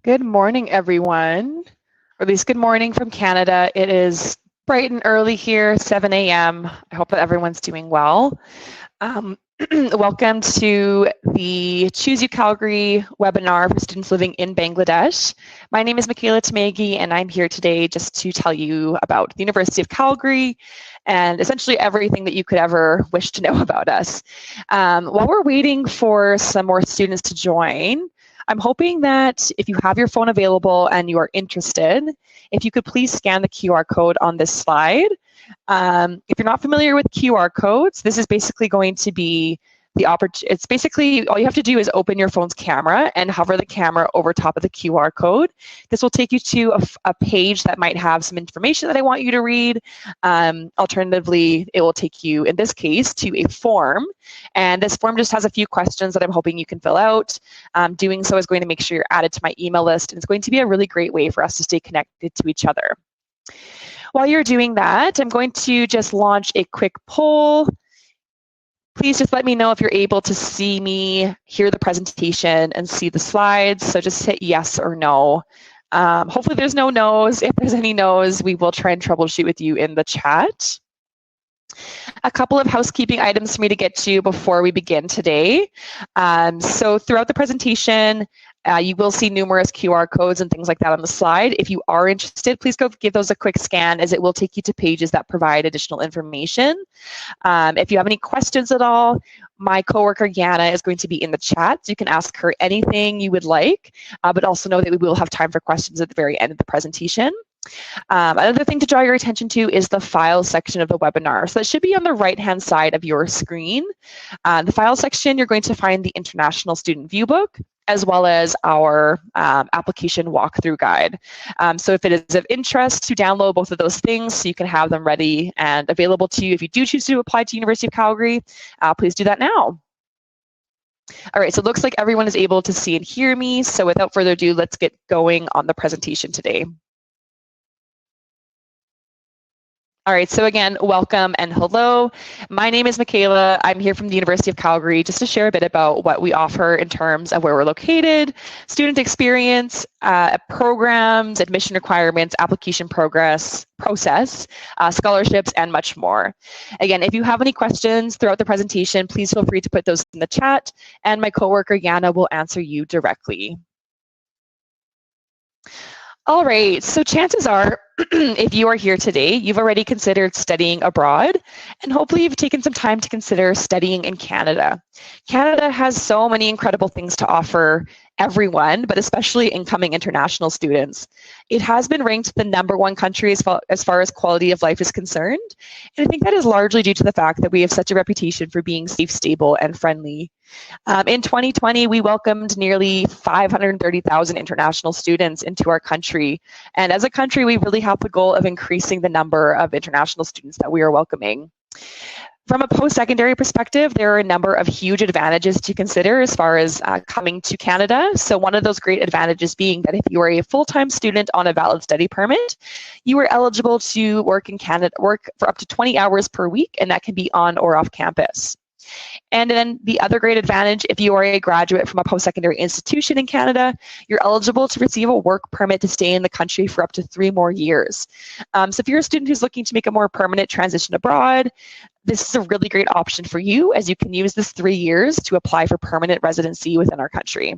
Good morning, everyone, or at least good morning from Canada. It is bright and early here, 7 a.m. I hope that everyone's doing well. Welcome to the Choose UCalgary webinar for students living in Bangladesh. My name is Michaela Tamagi, and I'm here today just to tell you about the University of Calgary and essentially everything that you could ever wish to know about us. While we're waiting for some more students to join, I'm hoping that if you have your phone available and you are interested, if you could please scan the QR code on this slide. If you're not familiar with QR codes, this is basically going to be the opportunity. It's basically all you have to do is open your phone's camera and hover the camera over top of the QR code. This will take you to a page that might have some information that I want you to read. Alternatively, it will take you, in this case, to a form. And this form just has a few questions that I'm hoping you can fill out. Doing so is going to make sure you're added to my email list, and it's going to be a really great way for us to stay connected to each other. While you're doing that, I'm going to just launch a quick poll. Please just let me know if you're able to see me, hear the presentation, and see the slides. So just hit yes or no. Hopefully there's no no's. If there's any no's, we will try and troubleshoot with you in the chat. A couple of housekeeping items for me to get to before we begin today. So throughout the presentation, you will see numerous QR codes and things like that on the slide. If you are interested, please go give those a quick scan, as it will take you to pages that provide additional information. If you have any questions at all, my coworker Yana is going to be in the chat, so you can ask her anything you would like, but also know that we will have time for questions at the very end of the presentation. Another thing to draw your attention to is the file section of the webinar. So that should be on the right-hand side of your screen. The file section, you're going to find the International Student Viewbook, as well as our application walkthrough guide. So if it is of interest to download both of those things so you can have them ready and available to you if you do choose to apply to University of Calgary, please do that now. All right, so it looks like everyone is able to see and hear me. So without further ado, let's get going on the presentation today. All right, so again, welcome and hello. My name is Michaela. I'm here from the University of Calgary just to share a bit about what we offer in terms of where we're located, student experience, programs, admission requirements, application process, scholarships, and much more. Again, if you have any questions throughout the presentation, please feel free to put those in the chat, and my coworker Yana will answer you directly. All right, so chances are, if you are here today, you've already considered studying abroad, and hopefully you've taken some time to consider studying in Canada. Canada has so many incredible things to offer everyone, but especially incoming international students. It has been ranked the #1 country as far as quality of life is concerned, and I think that is largely due to the fact that we have such a reputation for being safe, stable, and friendly. In 2020, we welcomed nearly 530,000 international students into our country. And as a country, we really have the goal of increasing the number of international students that we are welcoming. From a post-secondary perspective, there are a number of huge advantages to consider as far as coming to Canada. So one of those great advantages being that if you are a full-time student on a valid study permit, you are eligible to work in Canada, work for up to 20 hours per week, and that can be on or off campus. And then the other great advantage, if you are a graduate from a post-secondary institution in Canada, you're eligible to receive a work permit to stay in the country for up to 3 more years. So if you're a student who's looking to make a more permanent transition abroad, this is a really great option for you, as you can use this 3 years to apply for permanent residency within our country.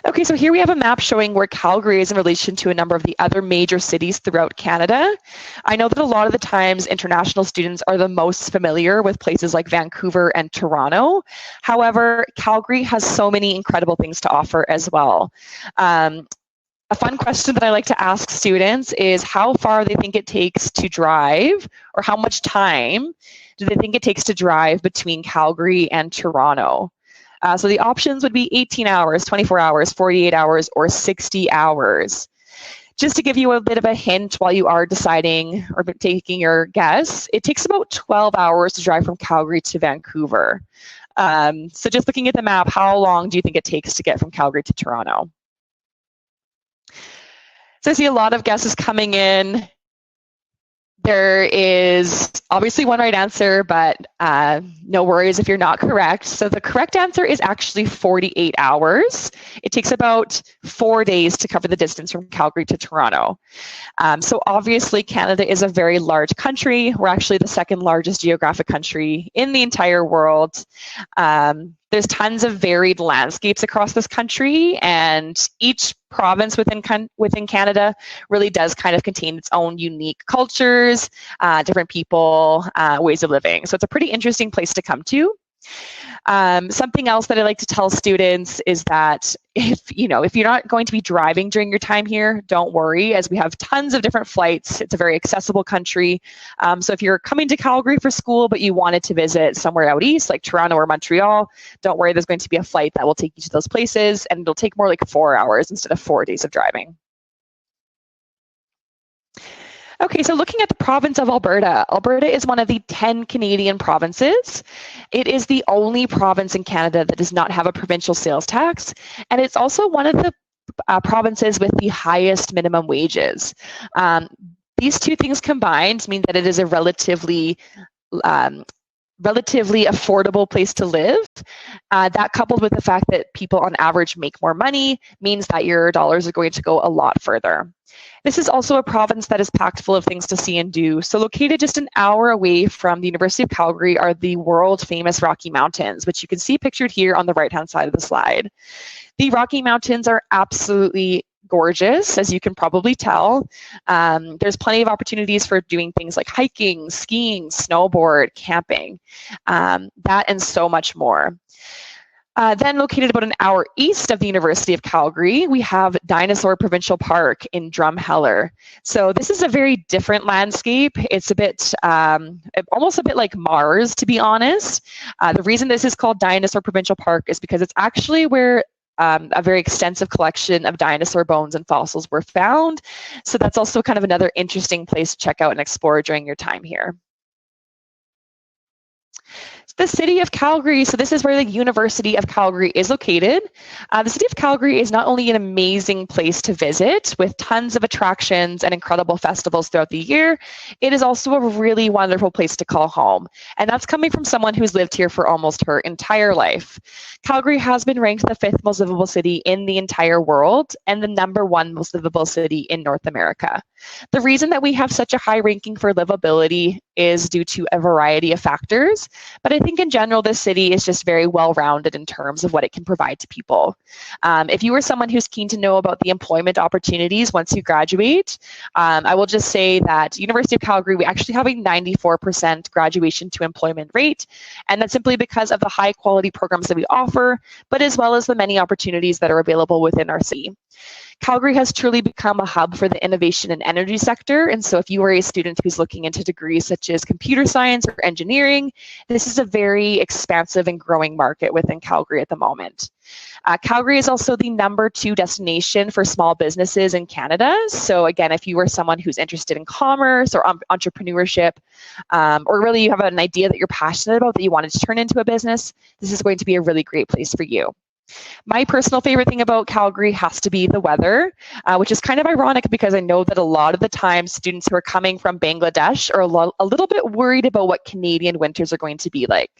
Okay, so here we have a map showing where Calgary is in relation to a number of the other major cities throughout Canada. I know that a lot of the times international students are the most familiar with places like Vancouver and Toronto. However, Calgary has so many incredible things to offer as well. A fun question that I like to ask students is how far they think it takes to drive, or how much time do they think it takes to drive between Calgary and Toronto? So the options would be 18 hours, 24 hours, 48 hours, or 60 hours. Just to give you a bit of a hint while you are deciding or taking your guess, it takes about 12 hours to drive from Calgary to Vancouver. So just looking at the map, how long do you think it takes to get from Calgary to Toronto? So I see a lot of guesses coming in. There is obviously one right answer, but no worries if you're not correct. So the correct answer is actually 48 hours. It takes about 4 days to cover the distance from Calgary to Toronto. So obviously Canada is a very large country. We're actually the second largest geographic country in the entire world. There's tons of varied landscapes across this country, and each province within Canada really does kind of contain its own unique cultures, different people, ways of living. So it's a pretty interesting place to come to. Something else that I like to tell students is that if you're not going to be driving during your time here, don't worry, as we have tons of different flights. It's a very accessible country. So if you're coming to Calgary for school, but you wanted to visit somewhere out east, like Toronto or Montreal, don't worry, there's going to be a flight that will take you to those places, and it'll take more like 4 hours instead of 4 days of driving. Okay, so looking at the province of Alberta, Alberta is one of the 10 Canadian provinces. It is the only province in Canada that does not have a provincial sales tax, and it's also one of the provinces with the highest minimum wages. These two things combined mean that it is a relatively affordable place to live. That coupled with the fact that people on average make more money means that your dollars are going to go a lot further. This is also a province that is packed full of things to see and do. So located just an hour away from the University of Calgary are the world famous Rocky Mountains, which you can see pictured here on the right-hand side of the slide. The Rocky Mountains are absolutely gorgeous, as you can probably tell. There's plenty of opportunities for doing things like hiking, skiing, snowboard, camping, that and so much more. Then located about an hour east of the University of Calgary, we have Dinosaur Provincial Park in Drumheller. So this is a very different landscape. It's a bit, almost a bit like Mars, to be honest. The reason this is called Dinosaur Provincial Park is because it's actually where a very extensive collection of dinosaur bones and fossils were found. So that's also kind of another interesting place to check out and explore during your time here. The city of Calgary, so this is where the University of Calgary is located. The city of Calgary is not only an amazing place to visit with tons of attractions and incredible festivals throughout the year, it is also a really wonderful place to call home. And that's coming from someone who's lived here for almost her entire life. Calgary has been ranked the 5th most livable city in the entire world and the #1 most livable city in North America. The reason that we have such a high ranking for livability is due to a variety of factors, but I think in general, this city is just very well-rounded in terms of what it can provide to people. If you are someone who's keen to know about the employment opportunities once you graduate, I will just say that University of Calgary, we actually have a 94% graduation to employment rate, and that's simply because of the high quality programs that we offer, but as well as the many opportunities that are available within our city. Calgary has truly become a hub for the innovation and energy sector, and so if you are a student who's looking into degrees such as computer science or engineering, this is a very expansive and growing market within Calgary at the moment. Calgary is also the #2 destination for small businesses in Canada. So again, if you are someone who's interested in commerce or entrepreneurship, or really you have an idea that you're passionate about that you wanted to turn into a business, this is going to be a really great place for you. My personal favorite thing about Calgary has to be the weather, which is kind of ironic because I know that a lot of the time students who are coming from Bangladesh are a little bit worried about what Canadian winters are going to be like.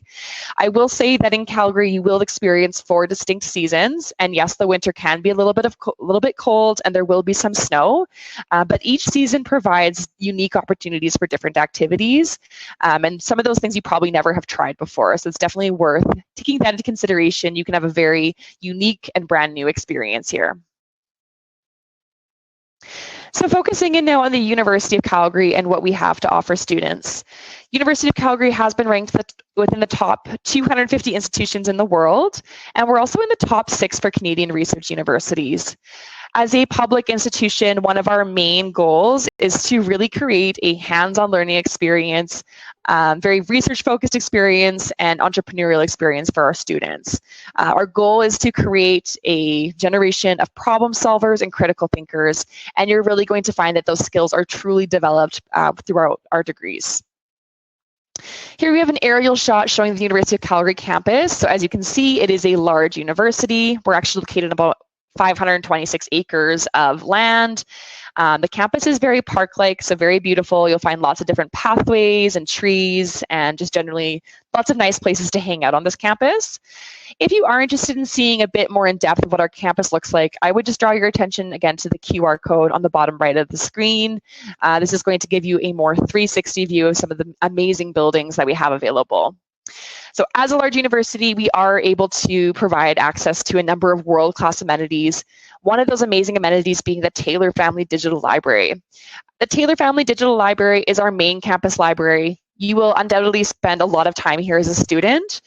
I will say that in Calgary, you will experience 4 distinct seasons, and yes, the winter can be a little bit cold, and there will be some snow, but each season provides unique opportunities for different activities, and some of those things you probably never have tried before, so it's definitely worth taking that into consideration. You can have a very unique and brand new experience here. So focusing in now on the University of Calgary and what we have to offer students. University of Calgary has been ranked within the top 250 institutions in the world, and we're also in the top 6 for Canadian research universities. As a public institution, one of our main goals is to really create a hands-on learning experience, very research-focused experience, and entrepreneurial experience for our students. Our goal is to create a generation of problem solvers and critical thinkers, and you're really going to find that those skills are truly developed throughout our degrees. Here we have an aerial shot showing the University of Calgary campus. So as you can see, it is a large university. We're actually located in about 526 acres of land. The campus is very park-like, so very beautiful. You'll find lots of different pathways and trees and just generally lots of nice places to hang out on this campus. If you are interested in seeing a bit more in depth of what our campus looks like, I would just draw your attention again to the QR code on the bottom right of the screen. This is going to give you a more 360 view of some of the amazing buildings that we have available. So as a large university, we are able to provide access to a number of world-class amenities. One of those amazing amenities being the Taylor Family Digital Library. The Taylor Family Digital Library is our main campus library. You will undoubtedly spend a lot of time here as a student.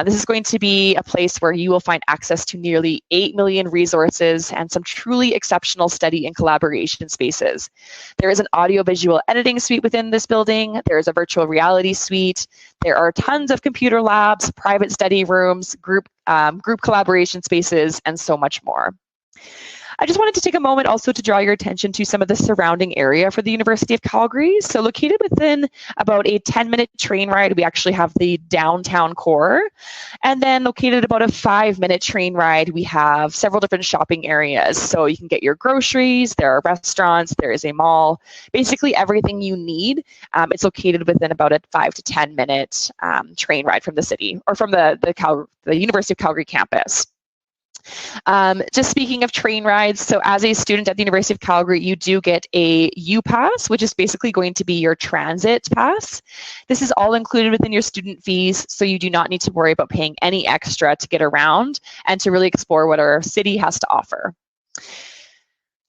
This is going to be a place where you will find access to nearly 8 million resources and some truly exceptional study and collaboration spaces. There is an audiovisual editing suite within this building. There is a virtual reality suite. There are tons of computer labs, private study rooms, group collaboration spaces, and so much more. I just wanted to take a moment also to draw your attention to some of the surrounding area for the University of Calgary. So located within about a 10-minute train ride, we actually have the downtown core. And then located about a 5-minute train ride, we have several different shopping areas. So you can get your groceries, there are restaurants, there is a mall, basically everything you need. It's located within about a 5 to 10-minute train ride from the city or from the University of Calgary campus. Just speaking of train rides, so as a student at the University of Calgary, you do get a U-Pass, which is basically going to be your transit pass. This is all included within your student fees, so you do not need to worry about paying any extra to get around and to really explore what our city has to offer.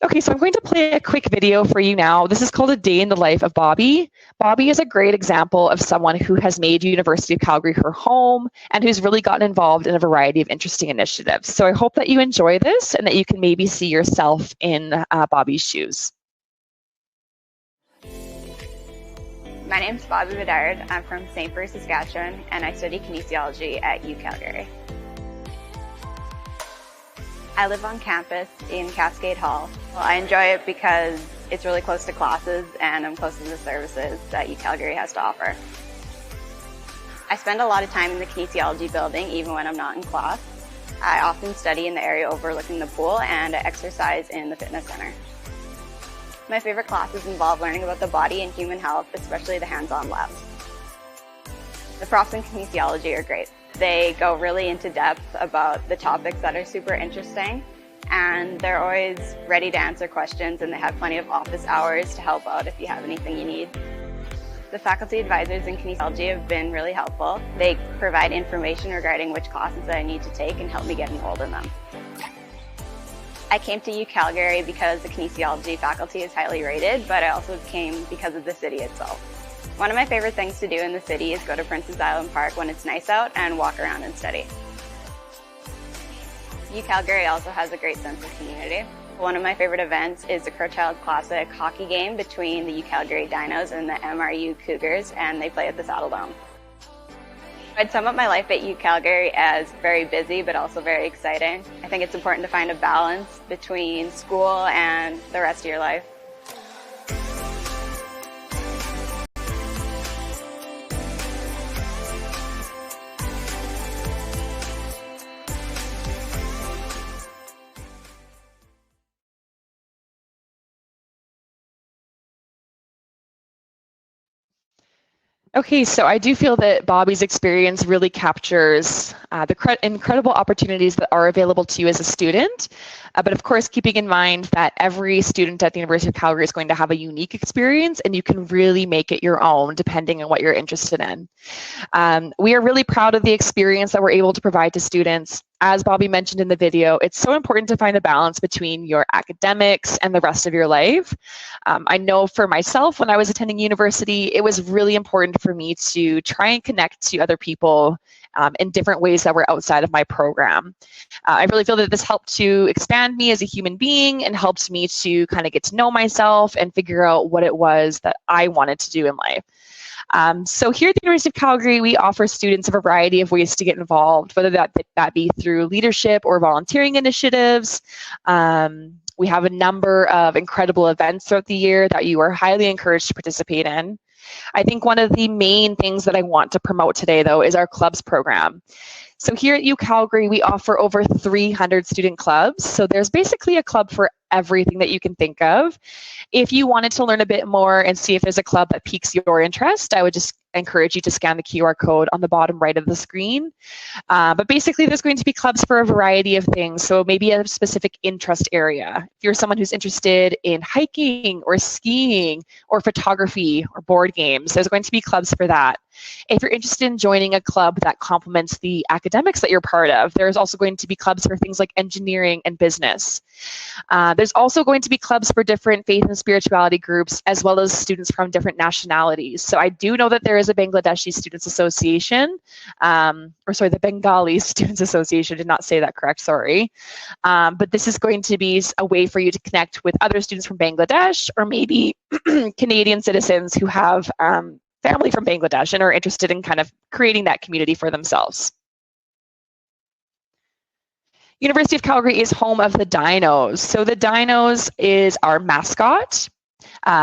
Okay, so I'm going to play a quick video for you now. This is called A Day in the Life of Bobby. Bobby is a great example of someone who has made University of Calgary her home and who's really gotten involved in a variety of interesting initiatives. So I hope that you enjoy this and that you can maybe see yourself in Bobby's shoes. My name's Bobby Bedard. I'm from St. Bruce, Saskatchewan, and I study kinesiology at UCalgary. I live on campus in Cascade Hall. Well, I enjoy it because it's really close to classes and I'm close to the services that UCalgary has to offer. I spend a lot of time in the kinesiology building even when I'm not in class. I often study in the area overlooking the pool and I exercise in the fitness center. My favorite classes involve learning about the body and human health, especially the hands-on labs. The profs in kinesiology are great. They go really into depth about the topics that are super interesting, and they're always ready to answer questions, and they have plenty of office hours to help out if you have anything you need. The faculty advisors in kinesiology have been really helpful. They provide information regarding which classes that I need to take and help me get enrolled in them. I came to UCalgary because the kinesiology faculty is highly rated, but I also came because of the city itself. One of my favorite things to do in the city is go to Princess Island Park when it's nice out and walk around and study. UCalgary also has a great sense of community. One of my favorite events is the Crowchild Classic hockey game between the UCalgary Dinos and the MRU Cougars, and they play at the Saddle Dome. I'd sum up my life at UCalgary as very busy but also very exciting. I think it's important to find a balance between school and the rest of your life. Okay, so I do feel that Bobby's experience really captures the incredible opportunities that are available to you as a student, but of course keeping in mind that every student at the University of Calgary is going to have a unique experience and you can really make it your own depending on what you're interested in. We are really proud of the experience that we're able to provide to students. as Bobby mentioned in the video, it's so important to find a balance between your academics and the rest of your life. I know for myself, when I was attending university, it was really important for me to try and connect to other people in different ways that were outside of my program. I really feel that this helped to expand me as a human being and helped me to kind of get to know myself and figure out what it was that I wanted to do in life. So here at the University of Calgary, we offer students a variety of ways to get involved, whether that be through leadership or volunteering initiatives. We have a number of incredible events throughout the year that you are highly encouraged to participate in. I think one of the main things that I want to promote today, though, is our clubs program. So here at UCalgary, we offer over 300 student clubs. So there's basically a club for everything that you can think of. If you wanted to learn a bit more and see if there's a club that piques your interest, I would just encourage you to scan the QR code on the bottom right of the screen. But basically, there's going to be clubs for a variety of things. So maybe a specific interest area. If you're someone who's interested in hiking or skiing or photography or board games, there's going to be clubs for that. If you're interested in joining a club that complements the academics that you're part of, there's also going to be clubs for things like engineering and business. There's also going to be clubs for different faith and spirituality groups, as well as students from different nationalities. So I do know that there is a Bangladeshi Students Association, the Bengali Students Association, did not say that correct, sorry. But this is going to be a way for you to connect with other students from Bangladesh, or maybe Canadian citizens who have family from Bangladesh and are interested in kind of creating that community for themselves. University of Calgary is home of the Dinos. So the Dinos is our mascot,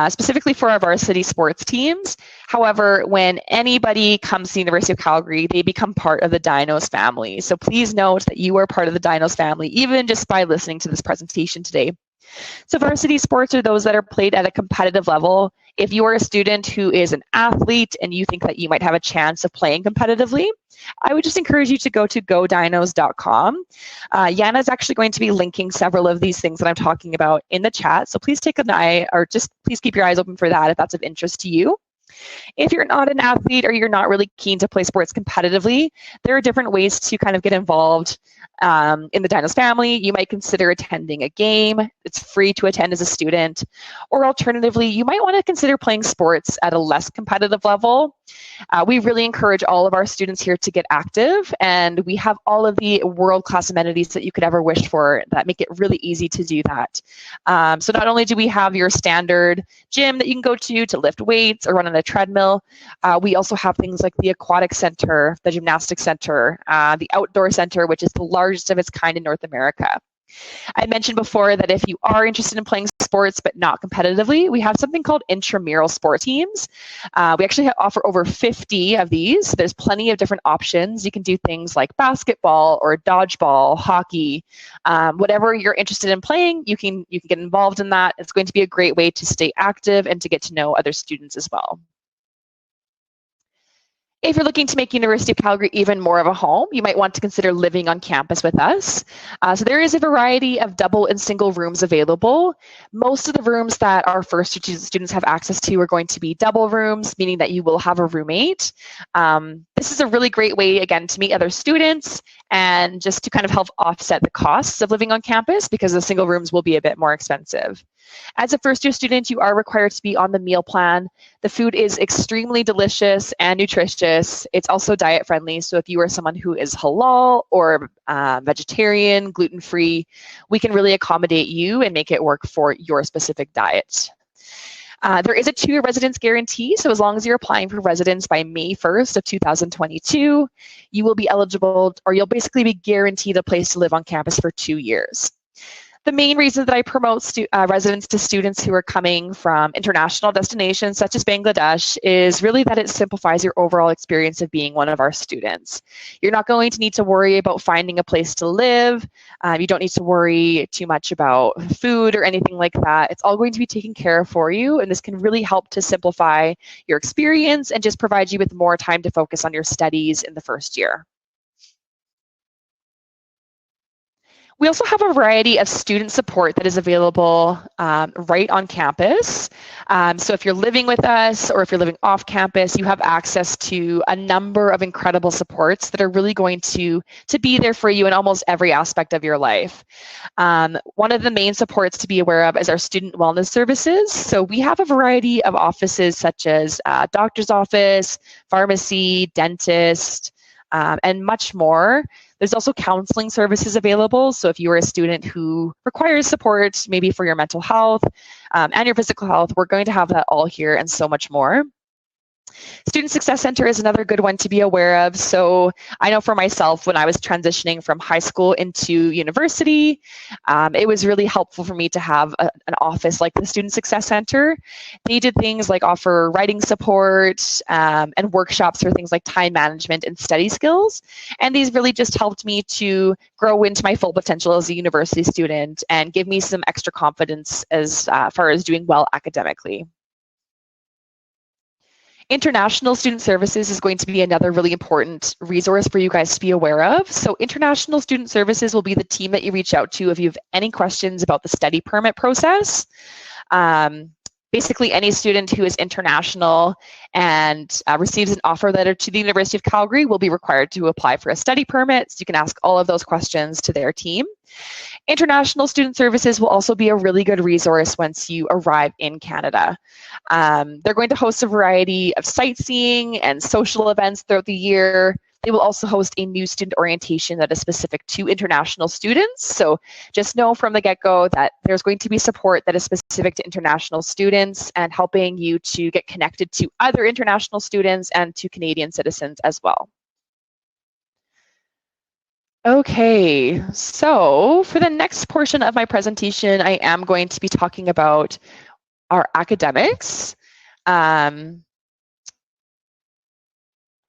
specifically for our varsity sports teams. However, when anybody comes to the University of Calgary, they become part of the Dinos family. So please note that you are part of the Dinos family, even just by listening to this presentation today. So varsity sports are those that are played at a competitive level. If you are a student who is an athlete and you think that you might have a chance of playing competitively, I would just encourage you to go to godinos.com. Yana is actually going to be linking several of these things that I'm talking about in the chat. So please take an eye, or just please keep your eyes open for that if that's of interest to you. If you're not an athlete or you're not really keen to play sports competitively, there are different ways to kind of get involved in the Dinos family. You might consider attending a game. It's free to attend as a student. Or alternatively, you might want to consider playing sports at a less competitive level. We really encourage all of our students here to get active, and we have all of the world-class amenities that you could ever wish for that make it really easy to do that. So not only do we have your standard gym that you can go to lift weights or run on a treadmill, we also have things like the aquatic center, the gymnastic center, the outdoor center, which is the largest of its kind in North America. I mentioned before that if you are interested in playing sports but not competitively, we have something called intramural sport teams. We actually offer over 50 of these. There's plenty of different options. You can do things like basketball or dodgeball, hockey, whatever you're interested in playing, you can get involved in that. It's going to be a great way to stay active and to get to know other students as well. If you're looking to make University of Calgary even more of a home, you might want to consider living on campus with us. So there is a variety of double and single rooms available. Most of the rooms that our first year students have access to are going to be double rooms, meaning that you will have a roommate. This is a really great way, again, to meet other students and just to kind of help offset the costs of living on campus, because the single rooms will be a bit more expensive. As a first-year student, you are required to be on the meal plan. The food is extremely delicious and nutritious. It's also diet-friendly, so if you are someone who is halal or vegetarian, gluten-free, we can really accommodate you and make it work for your specific diet. There is a 2-year residence guarantee, so as long as you're applying for residence by May 1st of 2022, you will be eligible, or you'll basically be guaranteed a place to live on campus for 2 years. The main reason that I promote residence to students who are coming from international destinations such as Bangladesh is really that it simplifies your overall experience of being one of our students. You're not going to need to worry about finding a place to live. You don't need to worry too much about food or anything like that. It's all going to be taken care of for you, and this can really help to simplify your experience and just provide you with more time to focus on your studies in the first year. We also have a variety of student support that is available right on campus. So if you're living with us or if you're living off campus, you have access to a number of incredible supports that are really going to be there for you in almost every aspect of your life. One of the main supports to be aware of is our student wellness services. So we have a variety of offices such as doctor's office, pharmacy, dentist, and much more. There's also counseling services available. So if you are a student who requires support, maybe for your mental health and your physical health, we're going to have that all here and so much more. Student Success Center is another good one to be aware of. So I know for myself, when I was transitioning from high school into university, it was really helpful for me to have an office like the Student Success Center. They did things like offer writing support and workshops for things like time management and study skills. And these really just helped me to grow into my full potential as a university student and give me some extra confidence as far as doing well academically. International Student Services is going to be another really important resource for you guys to be aware of. So International Student Services will be the team that you reach out to if you have any questions about the study permit process. Basically, any student who is international and receives an offer letter to the University of Calgary will be required to apply for a study permit. So you can ask all of those questions to their team. International Student Services will also be a really good resource once you arrive in Canada. They're going to host a variety of sightseeing and social events throughout the year. They will also host a new student orientation that is specific to international students. So just know from the get-go that there's going to be support that is specific to international students and helping you to get connected to other international students and to Canadian citizens as well. Okay, so for the next portion of my presentation, I am going to be talking about our academics.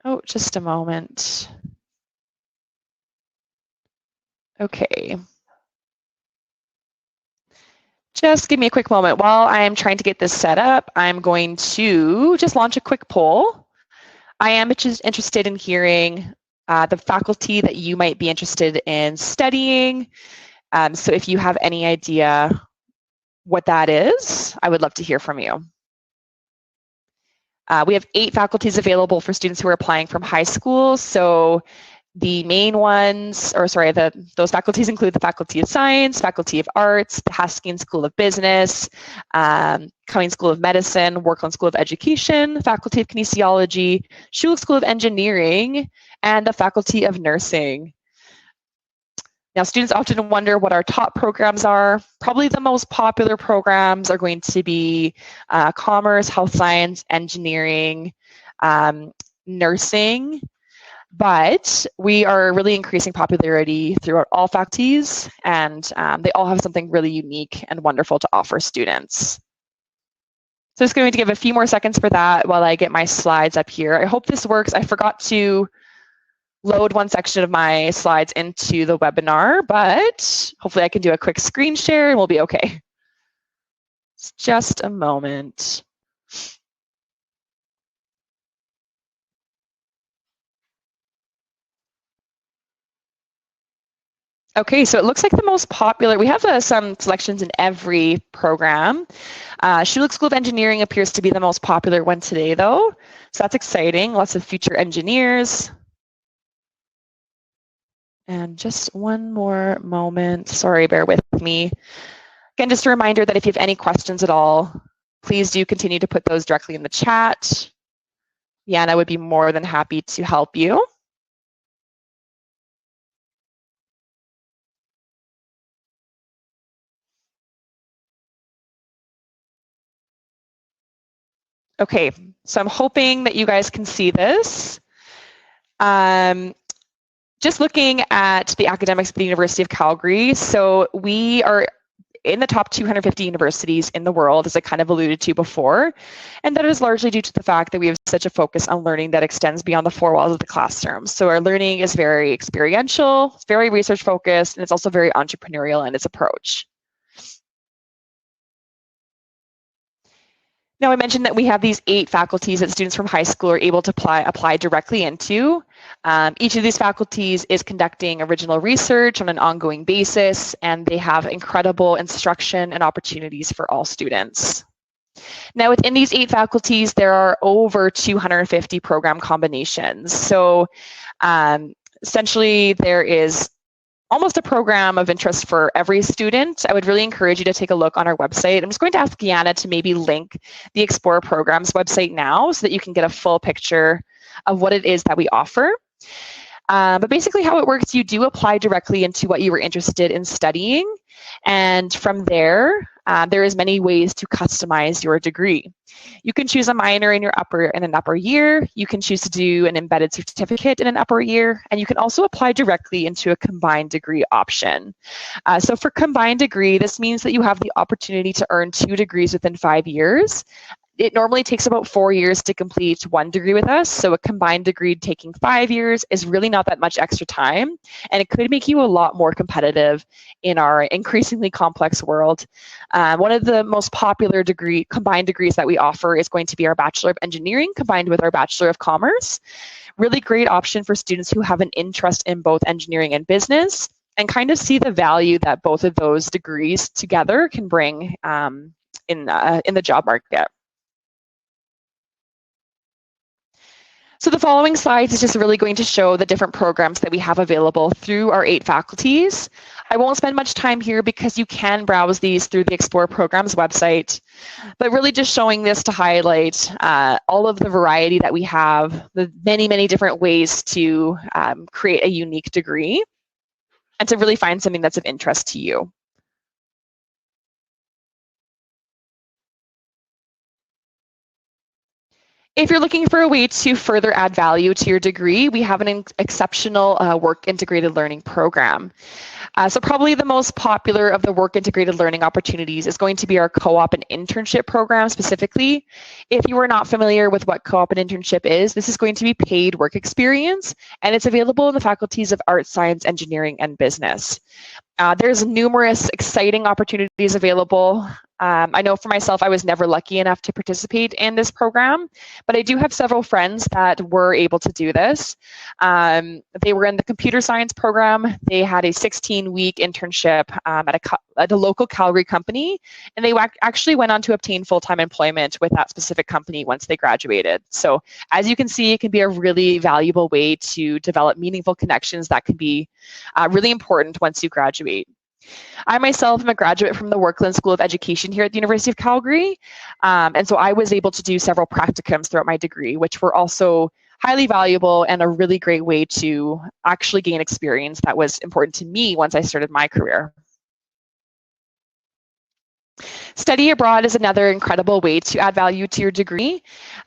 Oh, just a moment. Okay. Just give me a quick moment. While I'm trying to get this set up, I'm going to just launch a quick poll. I am just interested in hearing the faculty that you might be interested in studying. So if you have any idea what that is, I would love to hear from you. We have 8 faculties available for students who are applying from high school. So the main ones, or sorry, those faculties include the Faculty of Science, Faculty of Arts, the Haskins School of Business, Cummings School of Medicine, Workland School of Education, Faculty of Kinesiology, Schulich School of Engineering, and the Faculty of Nursing. Now, students often wonder what our top programs are. Probably the most popular programs are going to be Commerce, Health Science, Engineering, Nursing, but we are really increasing popularity throughout all faculties, and they all have something really unique and wonderful to offer students. So just going to give a few more seconds for that while I get my slides up here. I hope this works. I forgot to load one section of my slides into the webinar, but hopefully I can do a quick screen share and we'll be okay. It's just a moment. Okay, so it looks like the most popular, we have some selections in every program. Schulich School of Engineering appears to be the most popular one today though. So that's exciting, lots of future engineers. And just one more moment, sorry, bear with me. Again, just a reminder that if you have any questions at all, please do continue to put those directly in the chat. Yana would be more than happy to help you. Okay, so I'm hoping that you guys can see this. Just looking at the academics of the University of Calgary, so we are in the top 250 universities in the world, as I kind of alluded to before, and that is largely due to the fact that we have such a focus on learning that extends beyond the 4 walls of the classroom. So our learning is very experiential, it's very research focused, and it's also very entrepreneurial in its approach. Now, I mentioned that we have these 8 faculties that students from high school are able to apply directly into. Each of these faculties is conducting original research on an ongoing basis, and they have incredible instruction and opportunities for all students. Now, within these 8 faculties, there are over 250 program combinations. So essentially, there is almost a program of interest for every student. I would really encourage you to take a look on our website. I'm just going to ask Gianna to maybe link the Explore Programs website now so that you can get a full picture of what it is that we offer. But basically how it works, you do apply directly into what you were interested in studying. And from there, there is many ways to customize your degree. You can choose a minor in an upper year. You can choose to do an embedded certificate in an upper year, and you can also apply directly into a combined degree option. So for combined degree, this means that you have the opportunity to earn 2 degrees within 5 years. It normally takes about 4 years to complete 1 degree with us, so a combined degree taking 5 years is really not that much extra time, and it could make you a lot more competitive in our increasingly complex world. One of the most popular combined degrees that we offer is going to be our Bachelor of Engineering combined with our Bachelor of Commerce. Really great option for students who have an interest in both engineering and business and kind of see the value that both of those degrees together can bring in the job market. So the following slides is just really going to show the different programs that we have available through our 8 faculties. I won't spend much time here because you can browse these through the Explore Programs website, but really just showing this to highlight all of the variety that we have, the many, many different ways to create a unique degree and to really find something that's of interest to you. If you're looking for a way to further add value to your degree, we have an exceptional work integrated learning program. So probably the most popular of the work integrated learning opportunities is going to be our co-op and internship program specifically. If you are not familiar with what co-op and internship is, this is going to be paid work experience, and it's available in the faculties of Art, Science, Engineering, and Business. There's numerous exciting opportunities available. I know for myself, I was never lucky enough to participate in this program, but I do have several friends that were able to do this. They were in the computer science program. They had a 16-week internship at a local Calgary company, and they actually went on to obtain full-time employment with that specific company once they graduated. So as you can see, it can be a really valuable way to develop meaningful connections that can be really important once you graduate. I myself am a graduate from the Workland School of Education here at the University of Calgary, and so I was able to do several practicums throughout my degree, which were also highly valuable and a really great way to actually gain experience that was important to me once I started my career. Study abroad is another incredible way to add value to your degree.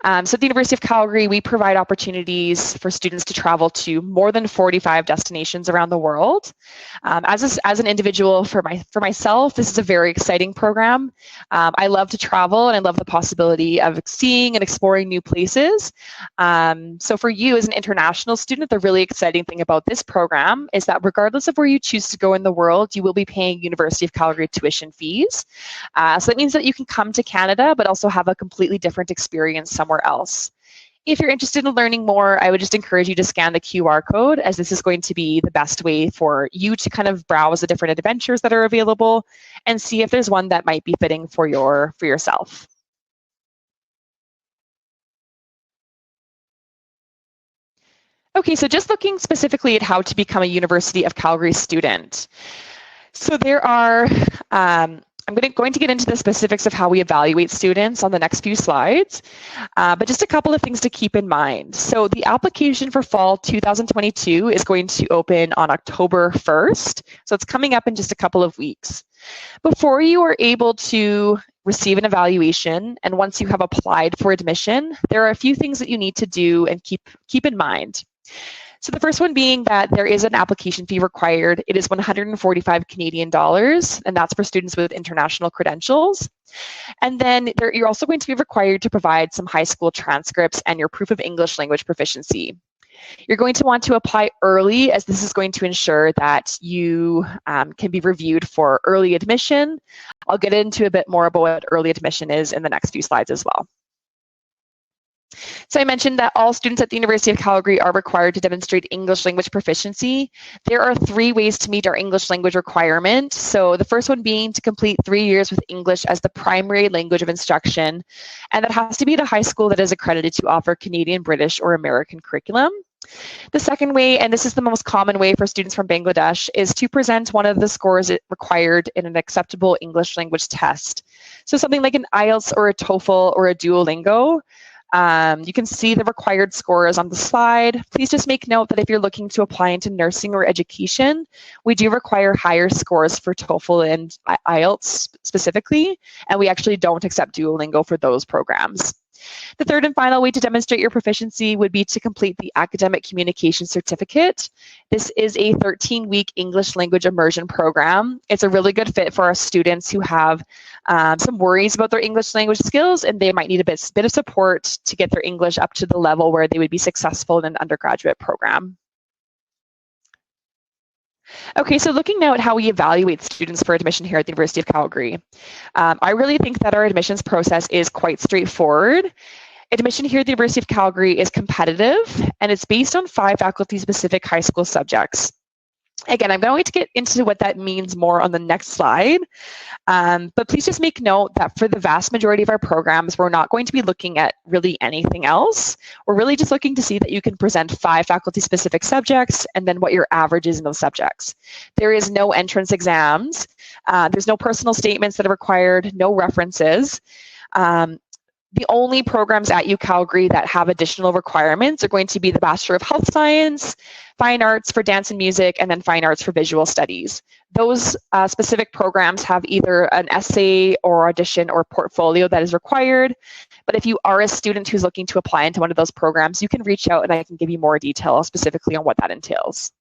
So at the University of Calgary, we provide opportunities for students to travel to more than 45 destinations around the world. As an individual, for myself, this is a very exciting program. I love to travel, and I love the possibility of seeing and exploring new places. So for you as an international student, the really exciting thing about this program is that regardless of where you choose to go in the world, you will be paying University of Calgary tuition fees. So that means that you can come to Canada, but also have a completely different experience somewhere else. If you're interested in learning more, I would just encourage you to scan the QR code, as this is going to be the best way for you to kind of browse the different adventures that are available and see if there's one that might be fitting for yourself. Okay, so just looking specifically at how to become a University of Calgary student. So there are, I'm going to get into the specifics of how we evaluate students on the next few slides, but just a couple of things to keep in mind. So the application for fall 2022 is going to open on October 1st, so it's coming up in just a couple of weeks. Before you are able to receive an evaluation, and once you have applied for admission, there are a few things that you need to do and keep in mind. So the first one being that there is an application fee required. It is 145 Canadian dollars, and that's for students with international credentials. And then you're also going to be required to provide some high school transcripts and your proof of English language proficiency. You're going to want to apply early, as this is going to ensure that you can be reviewed for early admission. I'll get into a bit more about what early admission is in the next few slides as well. So I mentioned that all students at the University of Calgary are required to demonstrate English language proficiency. There are 3 ways to meet our English language requirement. So the first one being to complete 3 years with English as the primary language of instruction, and that has to be at a high school that is accredited to offer Canadian, British, or American curriculum. The second way, and this is the most common way for students from Bangladesh, is to present one of the scores required in an acceptable English language test. So something like an IELTS or a TOEFL or a Duolingo. You can see the required scores on the slide. Please just make note that if you're looking to apply into nursing or education, we do require higher scores for TOEFL and IELTS specifically, and we actually don't accept Duolingo for those programs. The third and final way to demonstrate your proficiency would be to complete the Academic Communication Certificate. This is a 13-week English language immersion program. It's a really good fit for our students who have some worries about their English language skills, and they might need a bit of support to get their English up to the level where they would be successful in an undergraduate program. Okay, so looking now at how we evaluate students for admission here at the University of Calgary, I really think that our admissions process is quite straightforward. Admission here at the University of Calgary is competitive, and it's based on 5 faculty-specific high school subjects. Again, I'm going to get into what that means more on the next slide, but please just make note that for the vast majority of our programs, we're not going to be looking at really anything else. We're really just looking to see that you can present 5 faculty-specific subjects and then what your average is in those subjects. There is no entrance exams. There's no personal statements that are required, no references. The only programs at UCalgary that have additional requirements are going to be the Bachelor of Health Science, Fine Arts for Dance and Music, and then Fine Arts for Visual Studies. Those specific programs have either an essay or audition or portfolio that is required. But if you are a student who's looking to apply into one of those programs, you can reach out and I can give you more detail specifically on what that entails.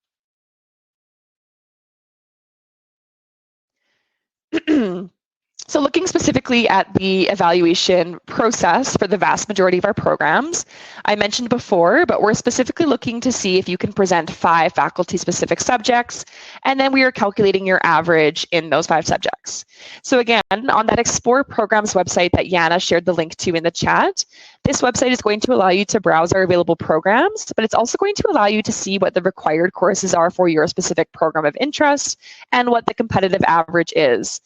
So looking specifically at the evaluation process for the vast majority of our programs, I mentioned before, but we're specifically looking to see if you can present 5 faculty-specific subjects, and then we are calculating your average in those 5 subjects. So again, on that Explore Programs website that Yana shared the link to in the chat, this website is going to allow you to browse our available programs, but it's also going to allow you to see what the required courses are for your specific program of interest and what the competitive average is.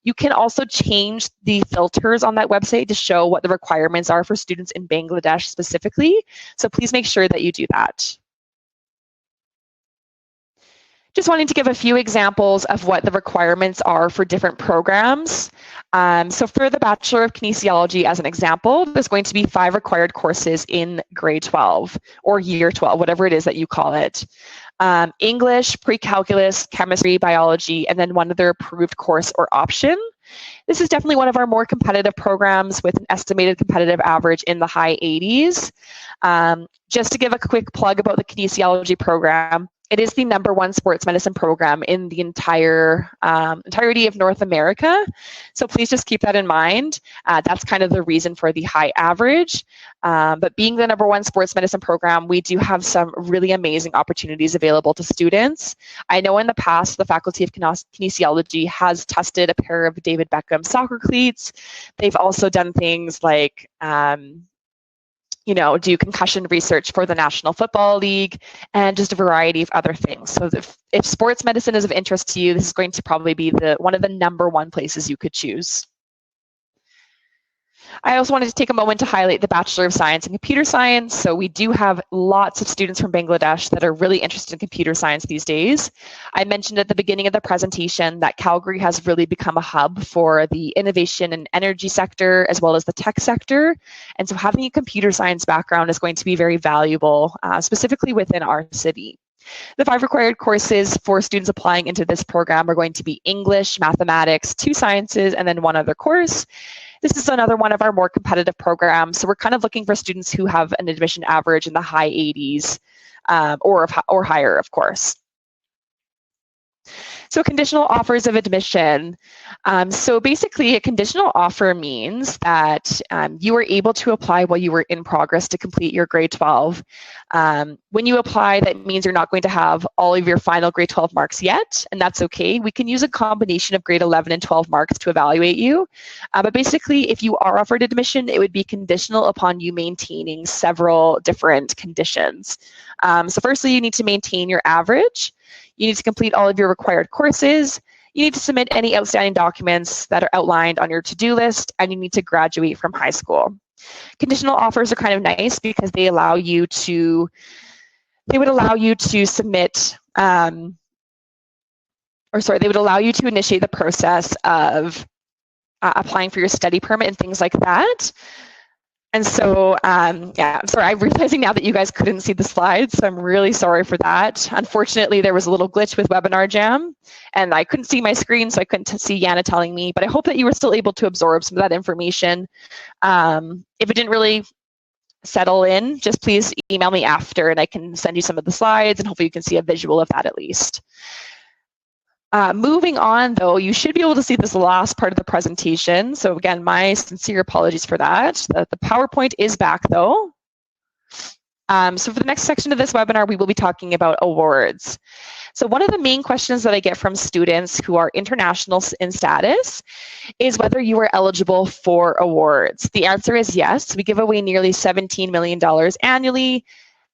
You can also change the filters on that website to show what the requirements are for students in Bangladesh specifically. So please make sure that you do that. Just wanting to give a few examples of what the requirements are for different programs. So for the Bachelor of Kinesiology, as an example, there's going to be 5 required courses in grade 12 or year 12, whatever it is that you call it. English, pre-calculus, chemistry, biology, and then one other approved course or option. This is definitely one of our more competitive programs with an estimated competitive average in the high 80s. Just to give a quick plug about the kinesiology program, it is the #1 sports medicine program in the entirety of North America. So please just keep that in mind. That's kind of the reason for the high average. But being the #1 sports medicine program, we do have some really amazing opportunities available to students. I know in the past, the Faculty of Kinesiology has tested a pair of David Beckham soccer cleats. They've also done things like do concussion research for the National Football League, and just a variety of other things. So if sports medicine is of interest to you, this is going to probably be one of the #1 places you could choose. I also wanted to take a moment to highlight the Bachelor of Science in Computer Science. So we do have lots of students from Bangladesh that are really interested in computer science these days. I mentioned at the beginning of the presentation that Calgary has really become a hub for the innovation and energy sector as well as the tech sector. And so having a computer science background is going to be very valuable, specifically within our city. The 5 required courses for students applying into this program are going to be English, mathematics, 2 sciences, and then 1 other course. This is another one of our more competitive programs. So we're kind of looking for students who have an admission average in the high 80s or higher, of course. So conditional offers of admission. So basically a conditional offer means that you are able to apply while you were in progress to complete your grade 12. When you apply, that means you're not going to have all of your final grade 12 marks yet, and that's okay. We can use a combination of grade 11 and 12 marks to evaluate you. But basically, if you are offered admission, it would be conditional upon you maintaining several different conditions. So firstly, you need to maintain your average. You need to complete all of your required courses. You need to submit any outstanding documents that are outlined on your to-do list, and you need to graduate from high school. Conditional offers are kind of nice because they would allow you to submit, they would allow you to initiate the process of applying for your study permit and things like that. And so, yeah, I'm sorry, I'm realizing now that you guys couldn't see the slides, so I'm really sorry for that. Unfortunately, there was a little glitch with Webinar Jam, and I couldn't see my screen, so I couldn't see Yana telling me, but I hope that you were still able to absorb some of that information. If it didn't really settle in, just please email me after, and I can send you some of the slides, and hopefully you can see a visual of that at least. Moving on, though, you should be able to see this last part of the presentation. So again, my sincere apologies for that. The PowerPoint is back, though. So for the next section of this webinar, we will be talking about awards. So one of the main questions that I get from students who are international in status is whether you are eligible for awards. The answer is yes. We give away nearly $17 million annually.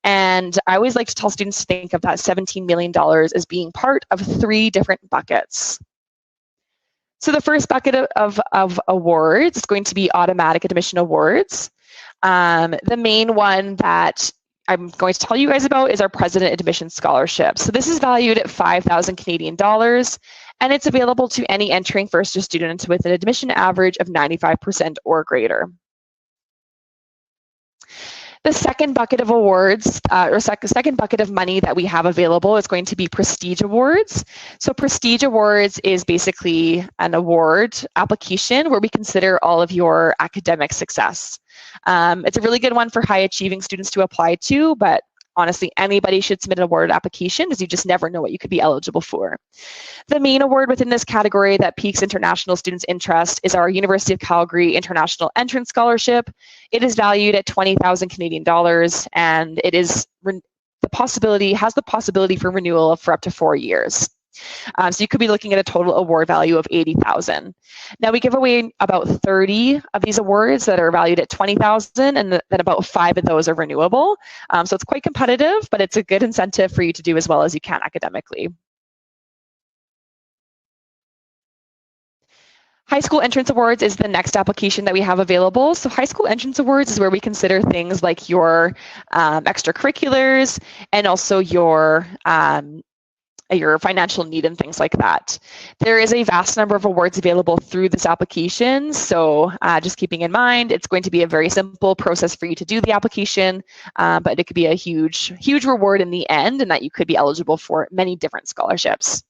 And I always like to tell students to think of that $17 million as being part of 3 different buckets. So the first bucket of awards is going to be automatic admission awards. The main one that I'm going to tell you guys about is our President Admission Scholarship. So this is valued at 5,000 Canadian dollars, and it's available to any entering first-year student with an admission average of 95% or greater. The second bucket of awards, second bucket of money that we have available is going to be Prestige Awards. So Prestige Awards is basically an award application where we consider all of your academic success. It's a really good one for high achieving students to apply to, but honestly, anybody should submit an award application because you just never know what you could be eligible for. The main award within this category that piques international students' interest is our University of Calgary International Entrance Scholarship. It is valued at 20,000 Canadian dollars, and it is has the possibility for renewal for up to 4 years. So you could be looking at a total award value of 80,000. Now we give away about 30 of these awards that are valued at 20,000, and then about 5 of those are renewable. So it's quite competitive, but it's a good incentive for you to do as well as you can academically. High School Entrance Awards is the next application that we have available. So High School Entrance Awards is where we consider things like your extracurriculars and also your financial need and things like that. There is a vast number of awards available through this application, so just keeping in mind, it's going to be a very simple process for you to do the application, but it could be a huge reward in the end, and that you could be eligible for many different scholarships.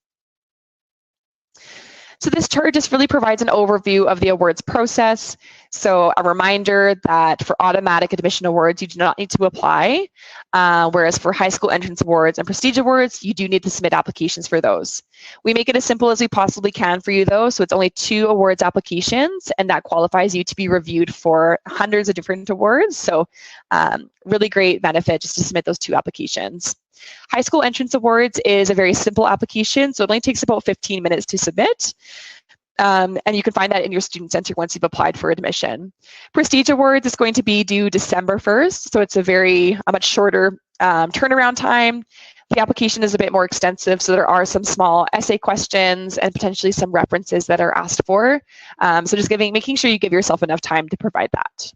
So this chart just really provides an overview of the awards process. So a reminder that for automatic admission awards, you do not need to apply, whereas for high school entrance awards and prestige awards, you do need to submit applications for those. We make it as simple as we possibly can for you though, so it's only 2 awards applications, and that qualifies you to be reviewed for hundreds of different awards. So really great benefit just to submit those 2 applications. High School Entrance Awards is a very simple application, so it only takes about 15 minutes to submit. And you can find that in your student center once you've applied for admission. Prestige Awards is going to be due December 1st, so it's a much shorter turnaround time. The application is a bit more extensive, so there are some small essay questions and potentially some references that are asked for. So just making sure you give yourself enough time to provide that.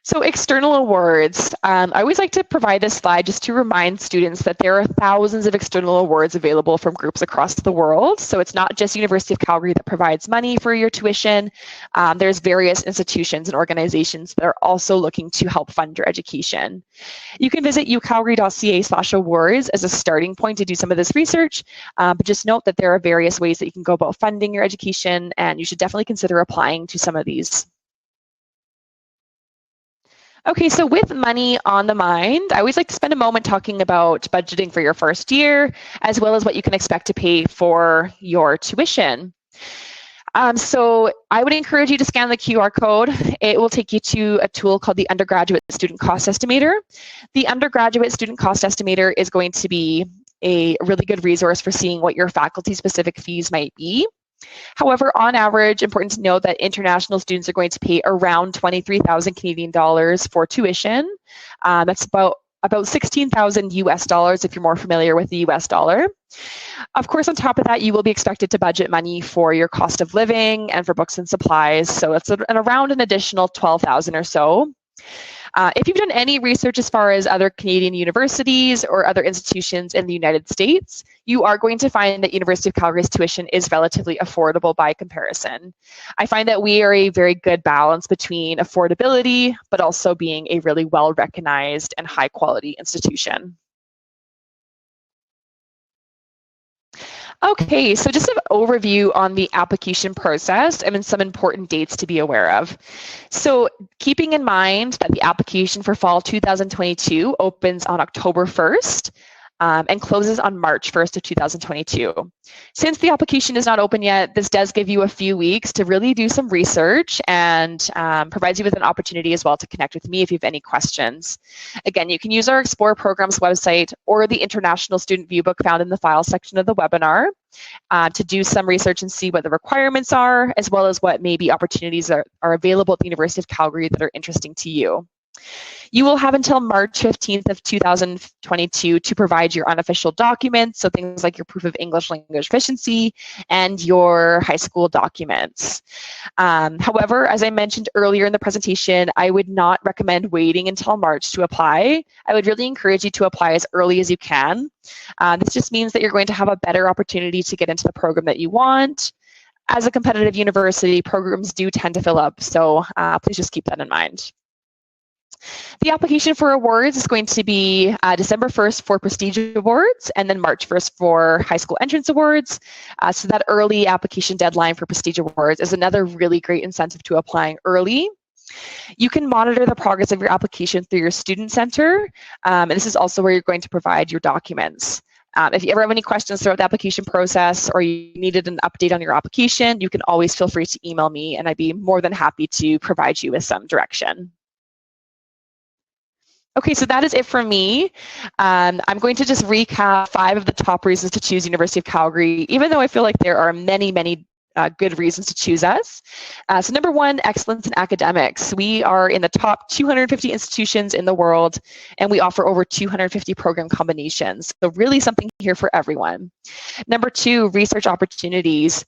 So external awards, I always like to provide this slide just to remind students that there are thousands of external awards available from groups across the world. So it's not just University of Calgary that provides money for your tuition. There's various institutions and organizations that are also looking to help fund your education. You can visit ucalgary.ca/awards as a starting point to do some of this research, but just note that there are various ways that you can go about funding your education, and you should definitely consider applying to some of these. Okay, so with money on the mind, I always like to spend a moment talking about budgeting for your first year, as well as what you can expect to pay for your tuition. So I would encourage you to scan the QR code. It will take you to a tool called the Undergraduate Student Cost Estimator. The Undergraduate Student Cost Estimator is going to be a really good resource for seeing what your faculty-specific fees might be. However, on average, important to note that international students are going to pay around 23,000 Canadian dollars for tuition. That's about 16,000 US dollars if you're more familiar with the US dollar. Of course, on top of that, you will be expected to budget money for your cost of living and for books and supplies. So it's around an additional 12,000 or so. If you've done any research as far as other Canadian universities or other institutions in the United States, you are going to find that University of Calgary's tuition is relatively affordable by comparison. I find that we are a very good balance between affordability, but also being a really well-recognized and high-quality institution. Okay, so just an overview on the application process and then some important dates to be aware of. So keeping in mind that the application for fall 2022 opens on October 1st, and closes on March 1st of 2022. Since the application is not open yet, this does give you a few weeks to really do some research and provides you with an opportunity as well to connect with me if you have any questions. Again, you can use our Explore Programs website or the International Student Viewbook found in the file section of the webinar to do some research and see what the requirements are, as well as what maybe opportunities are available at the University of Calgary that are interesting to you. You will have until March 15th of 2022 to provide your unofficial documents, so things like your proof of English language proficiency and your high school documents. However, as I mentioned earlier in the presentation, I would not recommend waiting until March to apply. I would really encourage you to apply as early as you can. This just means that you're going to have a better opportunity to get into the program that you want. As a competitive university, programs do tend to fill up, so please just keep that in mind. The application for awards is going to be December 1st for Prestige Awards and then March 1st for High School Entrance Awards. So that early application deadline for Prestige Awards is another really great incentive to applying early. You can monitor the progress of your application through your student center, and this is also where you're going to provide your documents. If you ever have any questions throughout the application process or you needed an update on your application, you can always feel free to email me and I'd be more than happy to provide you with some direction. Okay, so that is it for me. I'm going to just recap 5 of the top reasons to choose University of Calgary, even though I feel like there are many good reasons to choose us. So number 1, excellence in academics. We are in the top 250 institutions in the world, and we offer over 250 program combinations. So really something here for everyone. Number 2, research opportunities.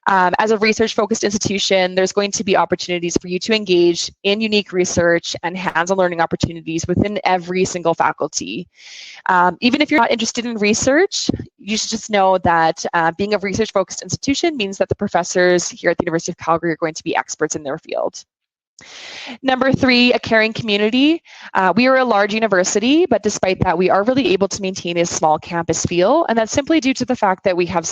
As a research-focused institution, there's going to be opportunities for you to engage in unique research and hands-on learning opportunities within every single faculty. Even if you're not interested in research, you should just know that being a research-focused institution means that the professors here at the University of Calgary are going to be experts in their field. Number 3, a caring community. We are a large university, but despite that, we are really able to maintain a small campus feel, and that's simply due to the fact that we have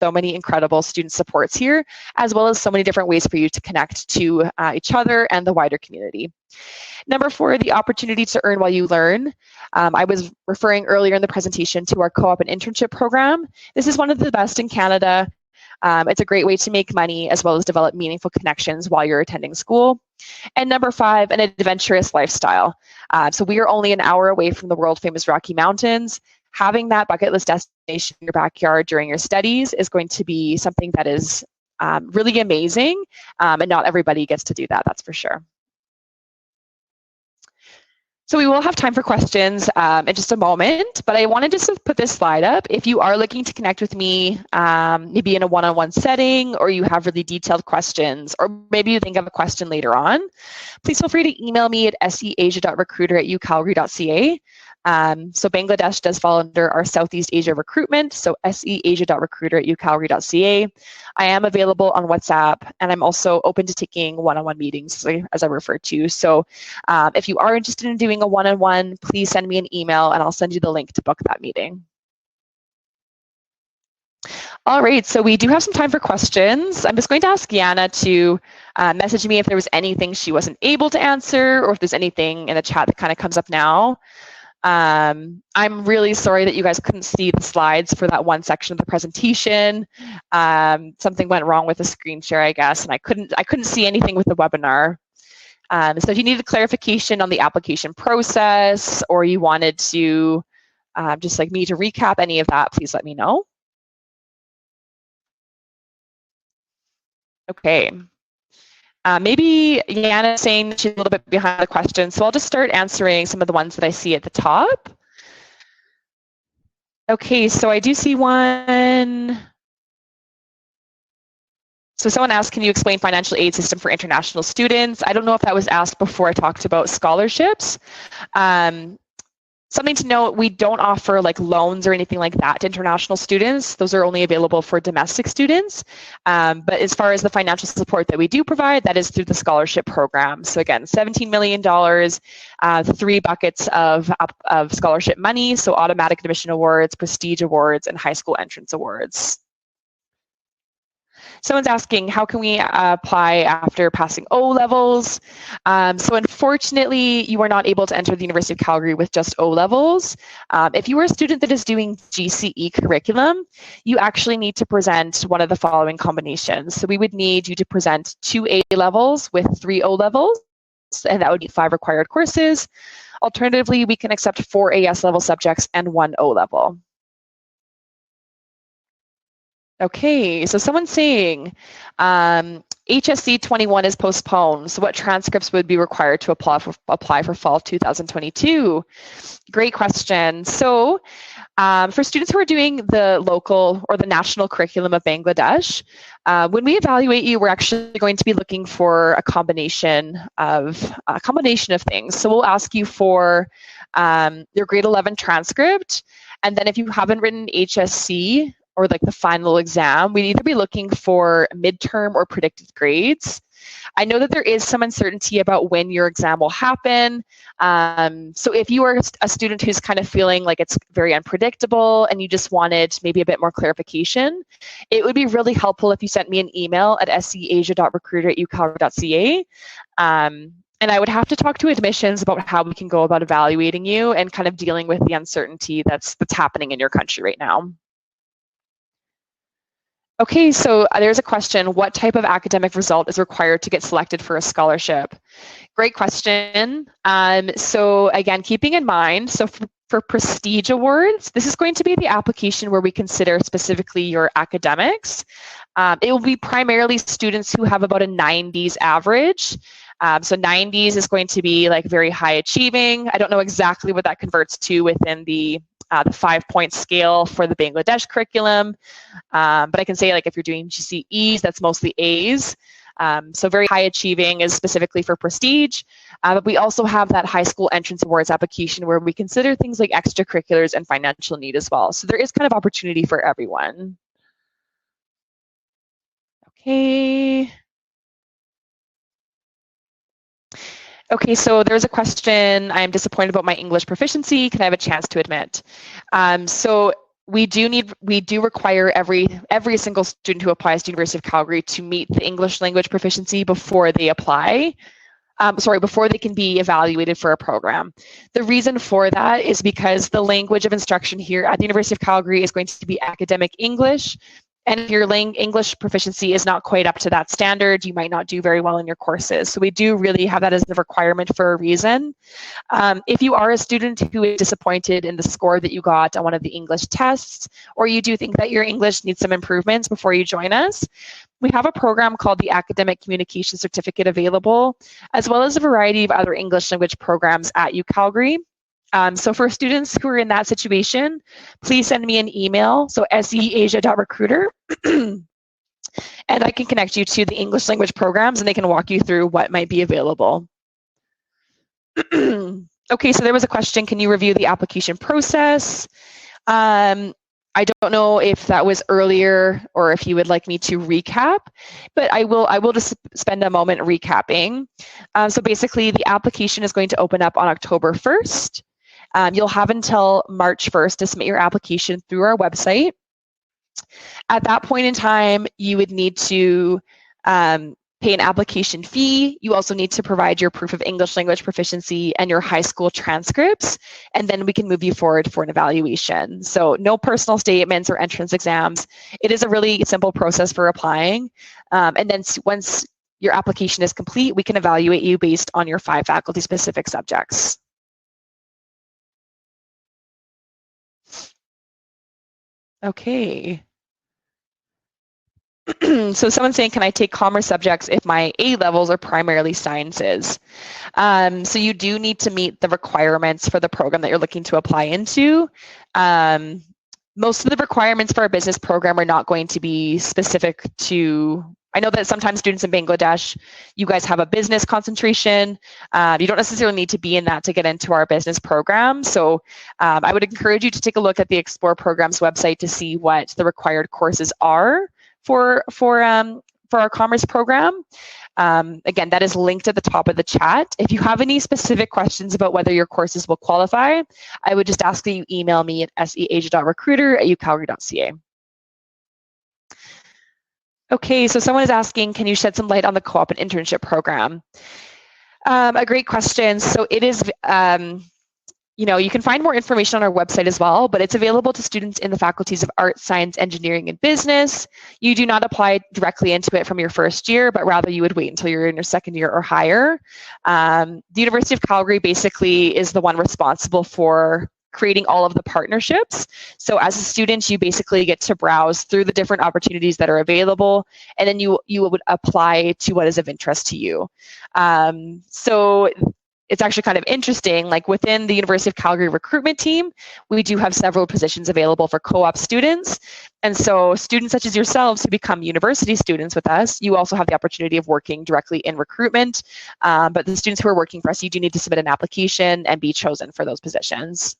so many incredible student supports here, as well as so many different ways for you to connect to each other and the wider community. Number 4, the opportunity to earn while you learn. I was referring earlier in the presentation to our co-op and internship program. This is one of the best in Canada. It's a great way to make money as well as develop meaningful connections while you're attending school. And number 5, an adventurous lifestyle. So we are only an hour away from the world famous Rocky Mountains. Having that bucket list destination in your backyard during your studies is going to be something that is really amazing, and not everybody gets to do that, that's for sure. So we will have time for questions in just a moment, but I wanted just to put this slide up. If you are looking to connect with me, maybe in a one-on-one setting, or you have really detailed questions, or maybe you think of a question later on, please feel free to email me at seasia.recruiter@ucalgary.ca. So Bangladesh does fall under our Southeast Asia recruitment, so seasia.recruiter@ucalgary.ca. I am available on WhatsApp, and I'm also open to taking one-on-one meetings, as I referred to. So if you are interested in doing a one-on-one, please send me an email, and I'll send you the link to book that meeting. All right, so we do have some time for questions. I'm just going to ask Yana to message me if there was anything she wasn't able to answer, or if there's anything in the chat that kind of comes up now. I'm really sorry that you guys couldn't see the slides for that one section of the presentation. Something went wrong with the screen share, I guess, and I couldn't see anything with the webinar. So if you needed clarification on the application process, or you wanted to just like me to recap any of that, please let me know. Okay. Maybe Yana is saying she's a little bit behind the question, so I'll just start answering some of the ones that I see at the top. Okay, so I do see one. So someone asked, can you explain financial aid system for international students? I don't know if that was asked before I talked about scholarships. Something to note, we don't offer like loans or anything like that to international students. Those are only available for domestic students. But as far as the financial support that we do provide, that is through the scholarship program. So again, $17 million, 3 buckets of scholarship money, so automatic admission awards, prestige awards, and high school entrance awards. Someone's asking, how can we apply after passing O-levels? So unfortunately, you are not able to enter the University of Calgary with just O-levels. If you are a student that is doing GCE curriculum, you actually need to present one of the following combinations. So we would need you to present 2 A-levels with 3 O-levels, and that would be 5 required courses. Alternatively, we can accept 4 AS level subjects and 1 O-level. Okay, so someone's saying HSC 21 is postponed, so what transcripts would be required to apply for fall 2022? Great question. So for students who are doing the local or the national curriculum of Bangladesh, when we evaluate you, we're actually going to be looking for a combination of things. So we'll ask you for your grade 11 transcript, and then if you haven't written HSC, or like the final exam, we'd either be looking for midterm or predicted grades. I know that there is some uncertainty about when your exam will happen. So if you are a student who's kind of feeling like it's very unpredictable and you just wanted maybe a bit more clarification, it would be really helpful if you sent me an email at seasia.recruiter@ucalgary.ca. And I would have to talk to admissions about how we can go about evaluating you and kind of dealing with the uncertainty that's happening in your country right now. Okay, so there's a question, what type of academic result is required to get selected for a scholarship? Great question. So again, keeping in mind, so for prestige awards, this is going to be the application where we consider specifically your academics. It will be primarily students who have about a 90s average. So 90s is going to be like very high achieving. I don't know exactly what that converts to within the 5-point scale for the Bangladesh curriculum. But I can say like if you're doing GCEs, that's mostly A's. So very high achieving is specifically for prestige. But we also have that high school entrance awards application where we consider things like extracurriculars and financial need as well. So there is kind of opportunity for everyone. Okay. Okay, so there's a question, I'm disappointed about my English proficiency. Can I have a chance to admit? So we do require every single student who applies to University of Calgary to meet the English language proficiency before they apply. Before they can be evaluated for a program. The reason for that is because the language of instruction here at the University of Calgary is going to be academic English. And if your English proficiency is not quite up to that standard, you might not do very well in your courses. So we do really have that as a requirement for a reason. If you are a student who is disappointed in the score that you got on one of the English tests, or you do think that your English needs some improvements before you join us, we have a program called the Academic Communication Certificate available, as well as a variety of other English language programs at UCalgary. So for students who are in that situation, please send me an email, so seasia.recruiter, and I can connect you to the English language programs and they can walk you through what might be available. Okay, so there was a question, can you review the application process? I don't know if that was earlier or if you would like me to recap, but I will just spend a moment recapping. So basically the application is going to open up on October 1st. You'll have until March 1st to submit your application through our website. At that point in time, you would need to pay an application fee. You also need to provide your proof of English language proficiency and your high school transcripts, and then we can move you forward for an evaluation. So no personal statements or entrance exams. It is a really simple process for applying. And then once your application is complete, we can evaluate you based on your 5 faculty-specific subjects. Okay. So someone's saying, can I take commerce subjects if my A levels are primarily sciences? So you do need to meet the requirements for the program that you're looking to apply into. Most of the requirements for our business program are not going to be specific to, I know that sometimes students in Bangladesh, you guys have a business concentration. You don't necessarily need to be in that to get into our business program. So I would encourage you to take a look at the Explore Programs website to see what the required courses are for our commerce program. Again, that is linked at the top of the chat. If you have any specific questions about whether your courses will qualify, I would just ask that you email me at seasia.recruiter@ucalgary.ca. Okay, so someone is asking, can you shed some light on the co-op and internship program? A great question. So it is, you can find more information on our website as well, but it's available to students in the faculties of Art, Science, Engineering, and Business. You do not apply directly into it from your first year, but rather you would wait until you're in your second year or higher. The University of Calgary basically is the one responsible for creating all of the partnerships. So as a student, you basically get to browse through the different opportunities that are available, and then you would apply to what is of interest to you. So it's actually kind of interesting, like within the University of Calgary recruitment team, we do have several positions available for co-op students. And so students such as yourselves who become university students with us, you also have the opportunity of working directly in recruitment. But the students who are working for us, you do need to submit an application and be chosen for those positions.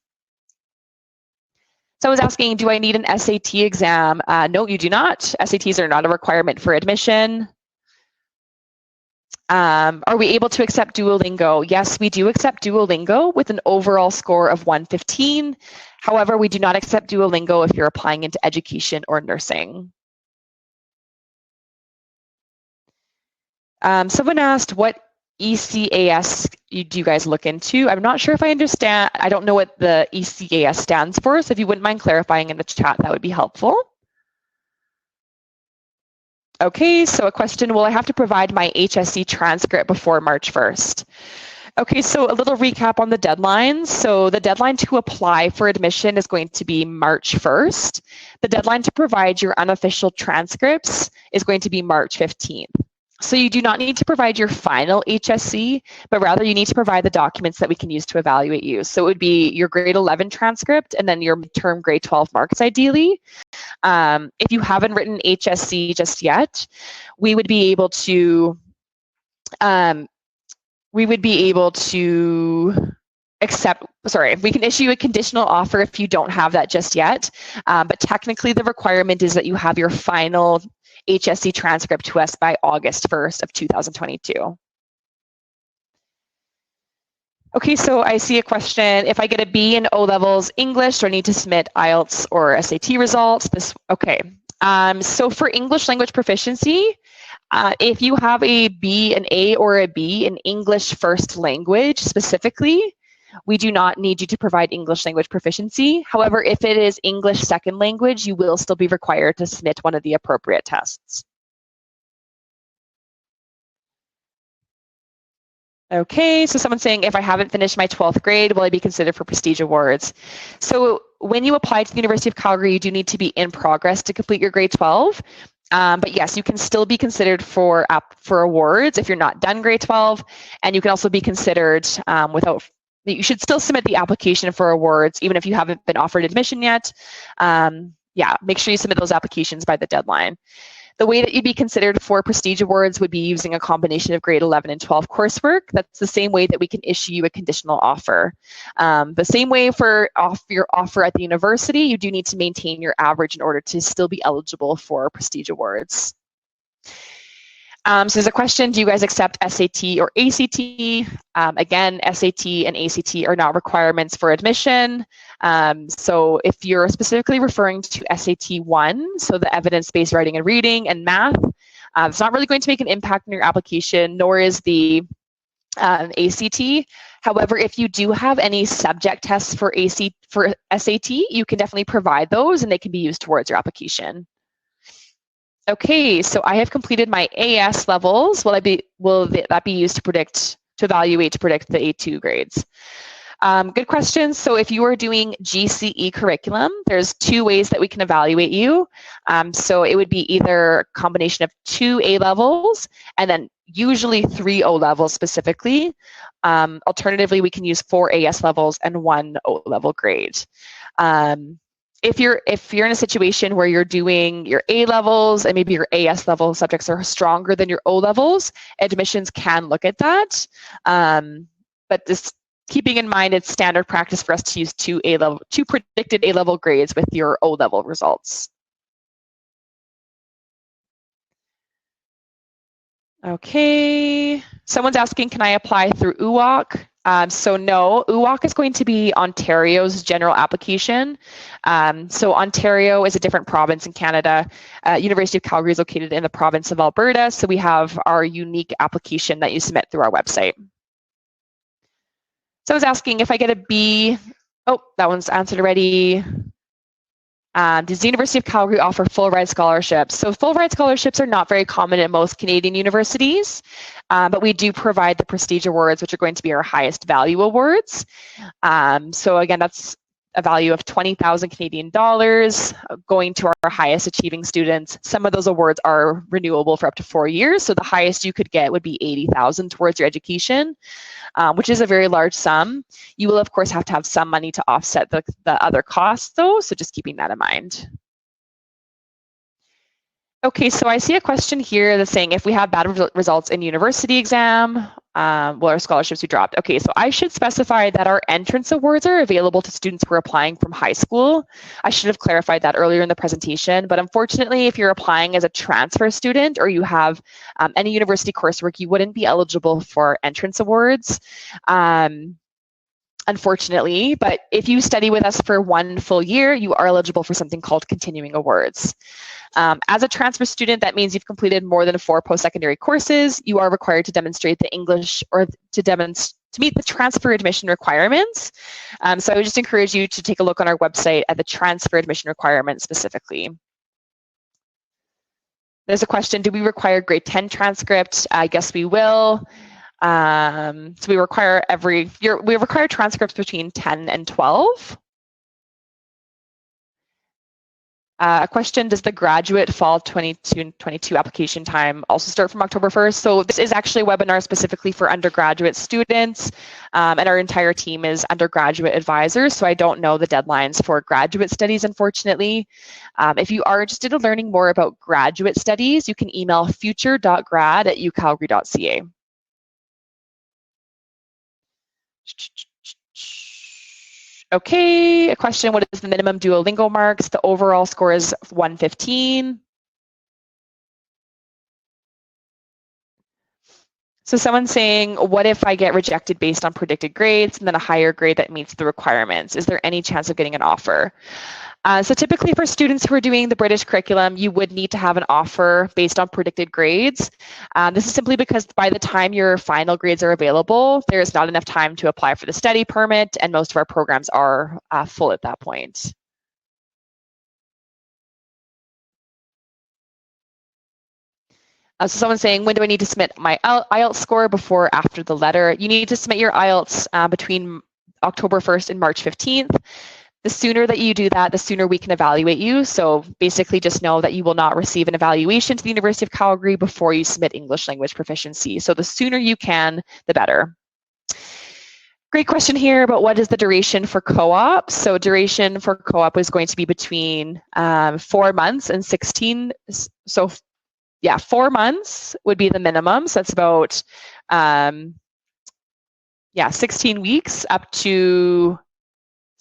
So I was asking, do I need an SAT exam? No, you do not. SATs are not a requirement for admission. Are we able to accept Duolingo? Yes, we do accept Duolingo with an overall score of 115. However, we do not accept Duolingo if you're applying into education or nursing. Someone asked, what ECAS do you guys look into? I'm not sure if I understand. I don't know what the ECAS stands for, so if you wouldn't mind clarifying in the chat, that would be helpful. Okay, so a question, will I have to provide my HSC transcript before March 1st? Okay, so a little recap on the deadlines. So the deadline to apply for admission is going to be March 1st. The deadline to provide your unofficial transcripts is going to be March 15th. So you do not need to provide your final HSC, but rather you need to provide the documents that we can use to evaluate you. So it would be your grade 11 transcript and then your midterm grade 12 marks ideally. If you haven't written HSC just yet, we would be able to we can issue a conditional offer if you don't have that just yet. But technically the requirement is that you have your final HSC transcript to us by August 1st of 2022. Okay, so I see a question. If I get a B in O-levels English, do I need to submit IELTS or SAT results? Okay. So for English language proficiency, if you have a B, an A, or a B in English first language specifically, we do not need you to provide English language proficiency. However, if it is English second language, you will still be required to submit one of the appropriate tests. Okay, so someone's saying, if I haven't finished my 12th grade, will I be considered for prestige awards? So when you apply to the University of Calgary, you do need to be in progress to complete your grade 12. But yes, you can still be considered for awards if you're not done grade 12, and you can also be considered you should still submit the application for awards even if you haven't been offered admission yet. Yeah, make sure you submit those applications by the deadline. The way that you'd be considered for prestige awards would be using a combination of grade 11 and 12 coursework. That's the same way that we can issue you a conditional offer. The same way for your offer at the university, you do need to maintain your average in order to still be eligible for prestige awards. So there's a question, do you guys accept SAT or ACT? Again, SAT and ACT are not requirements for admission. So if you're specifically referring to SAT 1, so the evidence-based writing and reading and math, it's not really going to make an impact in your application, nor is the ACT. However, if you do have any subject tests for SAT, you can definitely provide those and they can be used towards your application. Okay, so I have completed my AS levels. Will that be used to evaluate to predict the A2 grades? Good question. So if you are doing GCE curriculum, there's 2 ways that we can evaluate you. So it would be either a combination of 2 A levels and then usually 3 O levels specifically. Alternatively, we can use 4 AS levels and 1 O level grade. If you're in a situation where you're doing your A levels and maybe your AS level subjects are stronger than your O levels, admissions can look at that. But this, keeping in mind, it's standard practice for us to use 2 predicted A level grades with your O level results. Okay, someone's asking, can I apply through UWalk? So no, UWalk is going to be Ontario's general application. So Ontario is a different province in Canada. University of Calgary is located in the province of Alberta, so we have our unique application that you submit through our website. So I was asking if I get a B. Oh, that one's answered already. Does the University of Calgary offer full ride scholarships? So full ride scholarships are not very common at most Canadian universities, but we do provide the Prestige Awards, which are going to be our highest value awards. So again, that's a value of 20,000 Canadian dollars going to our highest achieving students. Some of those awards are renewable for up to 4 years. So the highest you could get would be 80,000 towards your education, which is a very large sum. You will, of course, have to have some money to offset the other costs, though, so just keeping that in mind. Okay, so I see a question here that's saying, if we have bad results in university exam, will our scholarships be dropped? Okay, so I should specify that our entrance awards are available to students who are applying from high school. I should have clarified that earlier in the presentation, but unfortunately, if you're applying as a transfer student or you have any university coursework, you wouldn't be eligible for entrance awards. Unfortunately, but if you study with us for 1 full year, you are eligible for something called continuing awards. As a transfer student, that means you've completed more than 4 post-secondary courses. You are required to demonstrate the English or to meet the transfer admission requirements. So I would just encourage you to take a look on our website at the transfer admission requirements specifically. There's a question, do we require grade 10 transcript? I guess we will. So we require we require transcripts between 10 and 12. A question, does the graduate fall 22 application time also start from October 1st? So this is actually a webinar specifically for undergraduate students, and our entire team is undergraduate advisors, so I don't know the deadlines for graduate studies, unfortunately. If you are interested in learning more about graduate studies, you can email future.grad@ucalgary.ca. Okay, a question, what is the minimum Duolingo marks? The overall score is 115. So someone's saying, what if I get rejected based on predicted grades and then a higher grade that meets the requirements? Is there any chance of getting an offer? So typically for students who are doing the British curriculum, you would need to have an offer based on predicted grades. This is simply because by the time your final grades are available, there's not enough time to apply for the study permit, and most of our programs are full at that point. So someone's saying, when do I need to submit my IELTS score, before or after the letter? You need to submit your IELTS between October 1st and March 15th. The sooner that you do that, the sooner we can evaluate you. So basically just know that you will not receive an evaluation to the University of Calgary before you submit English language proficiency. So the sooner you can, the better. Great question here about what is the duration for co-op. So duration for co-op is going to be between 4 months and 16. So yeah, 4 months would be the minimum. So that's about 16 weeks up to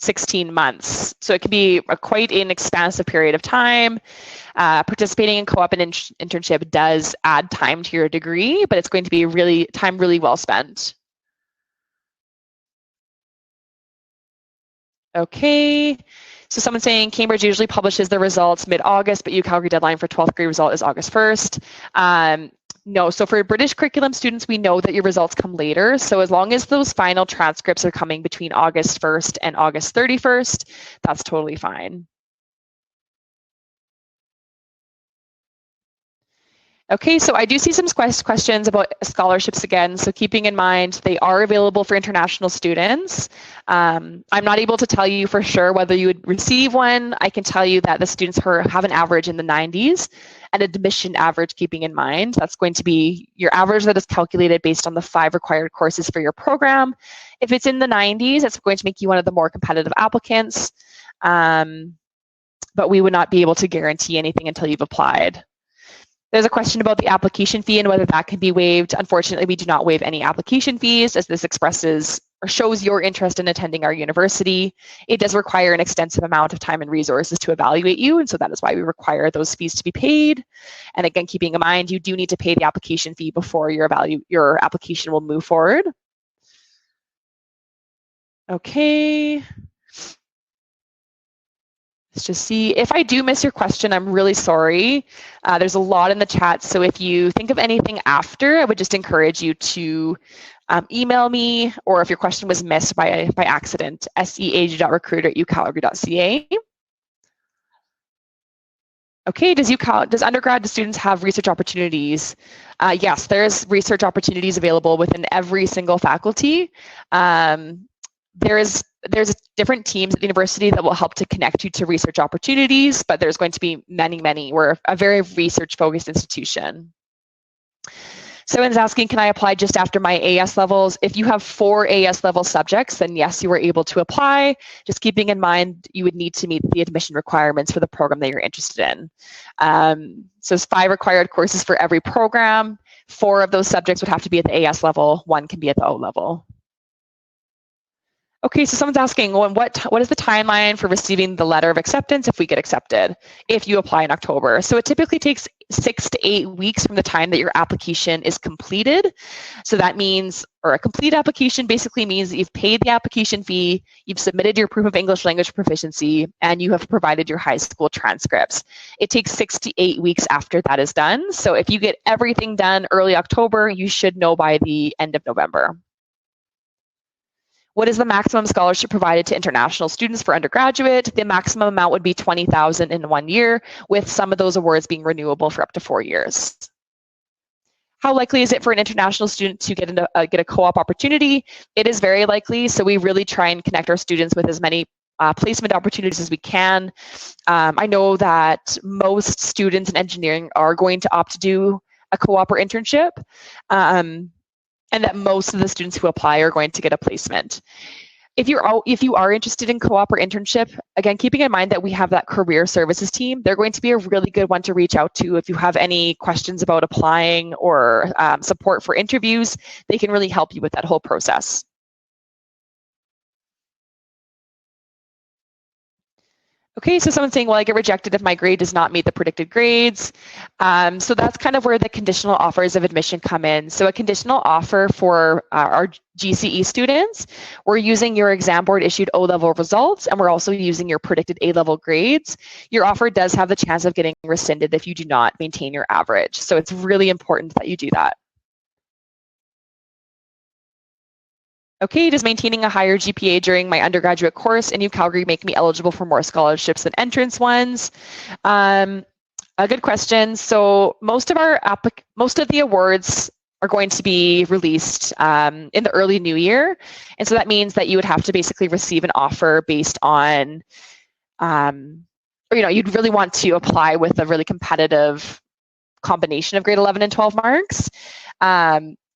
16 months. So it can be a quite an expansive period of time. Participating in co-op and internship does add time to your degree, but it's going to be really well spent. Okay, so someone's saying Cambridge usually publishes the results mid-August, but UCalgary deadline for 12th grade result is August 1st. No, so for British curriculum students, we know that your results come later. So as long as those final transcripts are coming between August 1st and August 31st, that's totally fine. Okay, so I do see some questions about scholarships again. So keeping in mind, they are available for international students. I'm not able to tell you for sure whether you would receive one. I can tell you that the students have an average in the 90s, and admission average, keeping in mind, that's going to be your average that is calculated based on the 5 required courses for your program. If it's in the 90s, it's going to make you one of the more competitive applicants, but we would not be able to guarantee anything until you've applied. There's a question about the application fee and whether that can be waived. Unfortunately, we do not waive any application fees, as this expresses or shows your interest in attending our university. It does require an extensive amount of time and resources to evaluate you, and so that is why we require those fees to be paid. And again, keeping in mind, you do need to pay the application fee before your application will move forward. Okay. Let's just see. If I do miss your question, I'm really sorry. There's a lot in the chat, so if you think of anything after, I would just encourage you to email me, or if your question was missed by accident, seag.recruiter@ucalgary.ca. Okay, does undergrad students have research opportunities? Yes, there's research opportunities available within every single faculty. There's different teams at the university that will help to connect you to research opportunities, but there's going to be many. We're a very research-focused institution. Someone's asking, can I apply just after my AS levels? If you have 4 AS level subjects, then yes, you are able to apply. Just keeping in mind, you would need to meet the admission requirements for the program that you're interested in. So it's 5 required courses for every program. 4 of those subjects would have to be at the AS level. 1 can be at the O level. Okay, so someone's asking, well, what is the timeline for receiving the letter of acceptance if we get accepted, if you apply in October? So it typically takes 6 to 8 weeks from the time that your application is completed. So that means, or a complete application basically means that you've paid the application fee, you've submitted your proof of English language proficiency, and you have provided your high school transcripts. It takes 6 to 8 weeks after that is done. So if you get everything done early October, you should know by the end of November. What is the maximum scholarship provided to international students for undergraduate? The maximum amount would be $20,000 in 1 year, with some of those awards being renewable for up to 4 years. How likely is it for an international student to get a co-op opportunity? It is very likely, so we really try and connect our students with as many placement opportunities as we can. I know that most students in engineering are going to opt to do a co-op or internship. And that most of the students who apply are going to get a placement. If you are interested in co-op or internship, again, keeping in mind that we have that career services team, they're going to be a really good one to reach out to if you have any questions about applying or support for interviews. They can really help you with that whole process. Okay, so someone's saying, well, I get rejected if my grade does not meet the predicted grades. So that's kind of where the conditional offers of admission come in. So a conditional offer for our GCE students, we're using your exam board issued O-level results, and we're also using your predicted A-level grades. Your offer does have the chance of getting rescinded if you do not maintain your average. So it's really important that you do that. Okay, does maintaining a higher GPA during my undergraduate course in UCalgary make me eligible for more scholarships than entrance ones? A good question. So most of the awards are going to be released in the early new year, and so that means that you would have to basically receive an offer based on, or you'd really want to apply with a really competitive combination of grade 11 and 12 marks.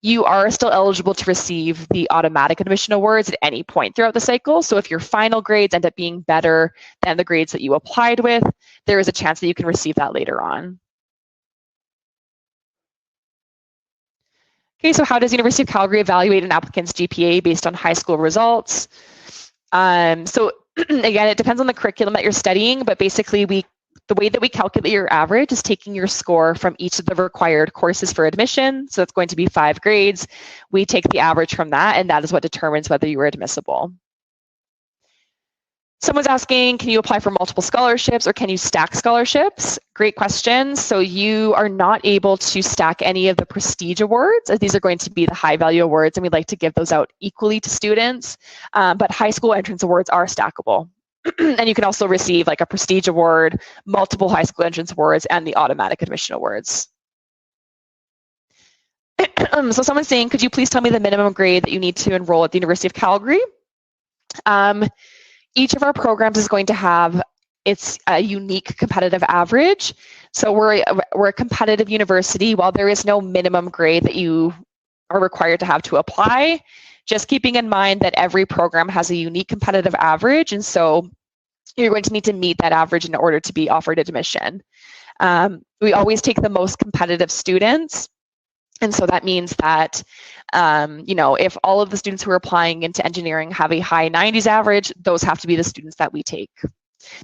You are still eligible to receive the automatic admission awards at any point throughout the cycle. So if your final grades end up being better than the grades that you applied with, there is a chance that you can receive that later on. Okay, so how does University of Calgary evaluate an applicant's GPA based on high school results? So Again, it depends on the curriculum that you're studying, but basically the way that we calculate your average is taking your score from each of the required courses for admission. So that's going to be 5 grades. We take the average from that, and that is what determines whether you are admissible. Someone's asking, can you apply for multiple scholarships or can you stack scholarships? Great question. So you are not able to stack any of the prestige awards, as these are going to be the high value awards, and we'd like to give those out equally to students. But high school entrance awards are stackable. And you can also receive like a prestige award, multiple high school entrance awards, and the automatic admission awards. So someone's saying, could you please tell me the minimum grade that you need to enroll at the University of Calgary? Each of our programs is going to have its unique competitive average. So we're a competitive university. While there is no minimum grade that you are required to have to apply, just keeping in mind that every program has a unique competitive average, and so you're going to need to meet that average in order to be offered admission. We always take the most competitive students, and so that means that if all of the students who are applying into engineering have a high 90s average, those have to be the students that we take.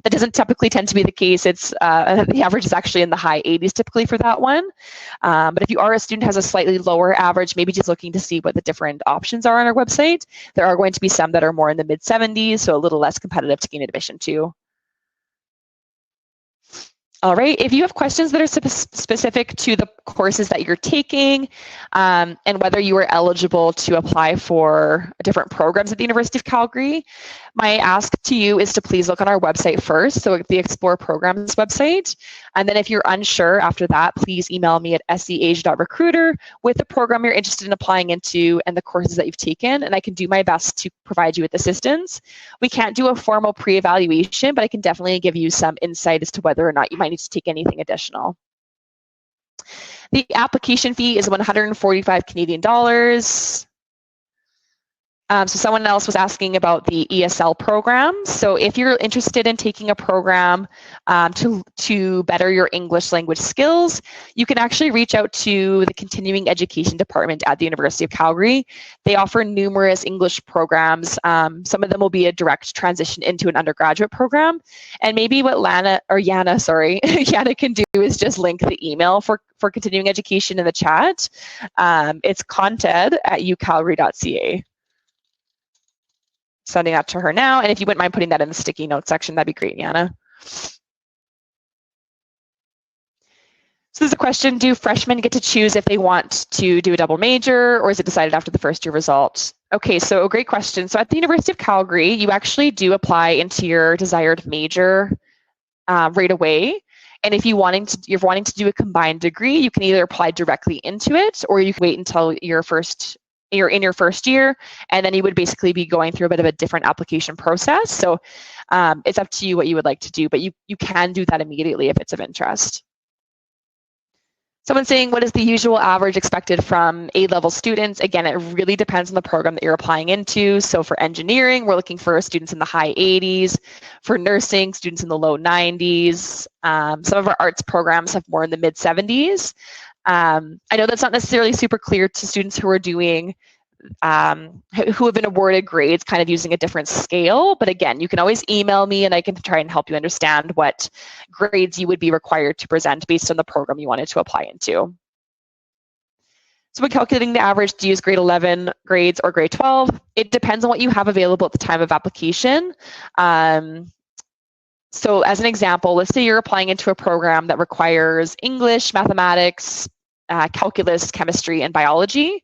That doesn't typically tend to be the case. It's the average is actually in the high 80s typically for that one. But if you are a student who has a slightly lower average, maybe just looking to see what the different options are on our website, there are going to be some that are more in the mid 70s, so a little less competitive to gain admission to. All right, if you have questions that are specific to the courses that you're taking and whether you are eligible to apply for different programs at the University of Calgary, my ask to you is to please look on our website first, so the Explore Programs website. And then if you're unsure after that, please email me at seage.recruiter with the program you're interested in applying into and the courses that you've taken, and I can do my best to provide you with assistance. We can't do a formal pre-evaluation, but I can definitely give you some insight as to whether or not you might need to take anything additional. The application fee is 145 Canadian dollars. So someone else was asking about the ESL program. So if you're interested in taking a program to better your English language skills, you can actually reach out to the Continuing Education Department at the University of Calgary. They offer numerous English programs. Some of them will be a direct transition into an undergraduate program. And maybe what Yana can do is just link the email for continuing education in the chat. It's conted@ucalgary.ca. Sending that to her now, and if you wouldn't mind putting that in the sticky notes section, that'd be great, Yana. So there's a question, do freshmen get to choose if they want to do a double major, or is it decided after the first year results? Okay, so a great question. So at the University of Calgary, you actually do apply into your desired major right away. And if you're wanting to do a combined degree, you can either apply directly into it, or you can wait until you're in your first year, and then you would basically be going through a bit of a different application process. So it's up to you what you would like to do, but you can do that immediately if it's of interest. Someone's saying, what is the usual average expected from A-level students? Again, it really depends on the program that you're applying into. So for engineering, we're looking for students in the high 80s. For nursing, students in the low 90s. Some of our arts programs have more in the mid 70s. I know that's not necessarily super clear to students who are doing, who have been awarded grades kind of using a different scale. But again, you can always email me and I can try and help you understand what grades you would be required to present based on the program you wanted to apply into. So when calculating the average, do you use grade 11 grades or grade 12? It depends on what you have available at the time of application. So as an example, let's say you're applying into a program that requires English, mathematics, calculus, chemistry, and biology.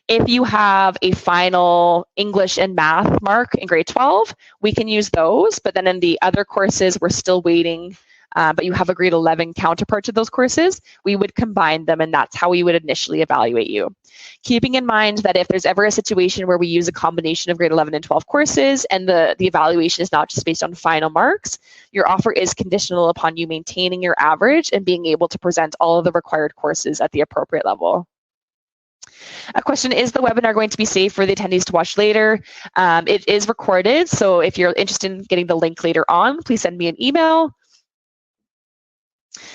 If you have a final English and math mark in grade 12, we can use those, but then in the other courses, we're still waiting, but you have a grade 11 counterpart to those courses, we would combine them, and that's how we would initially evaluate you. Keeping in mind that if there's ever a situation where we use a combination of grade 11 and 12 courses and the evaluation is not just based on final marks, your offer is conditional upon you maintaining your average and being able to present all of the required courses at the appropriate level. A question, is the webinar going to be saved for the attendees to watch later? It is recorded, so if you're interested in getting the link later on, please send me an email.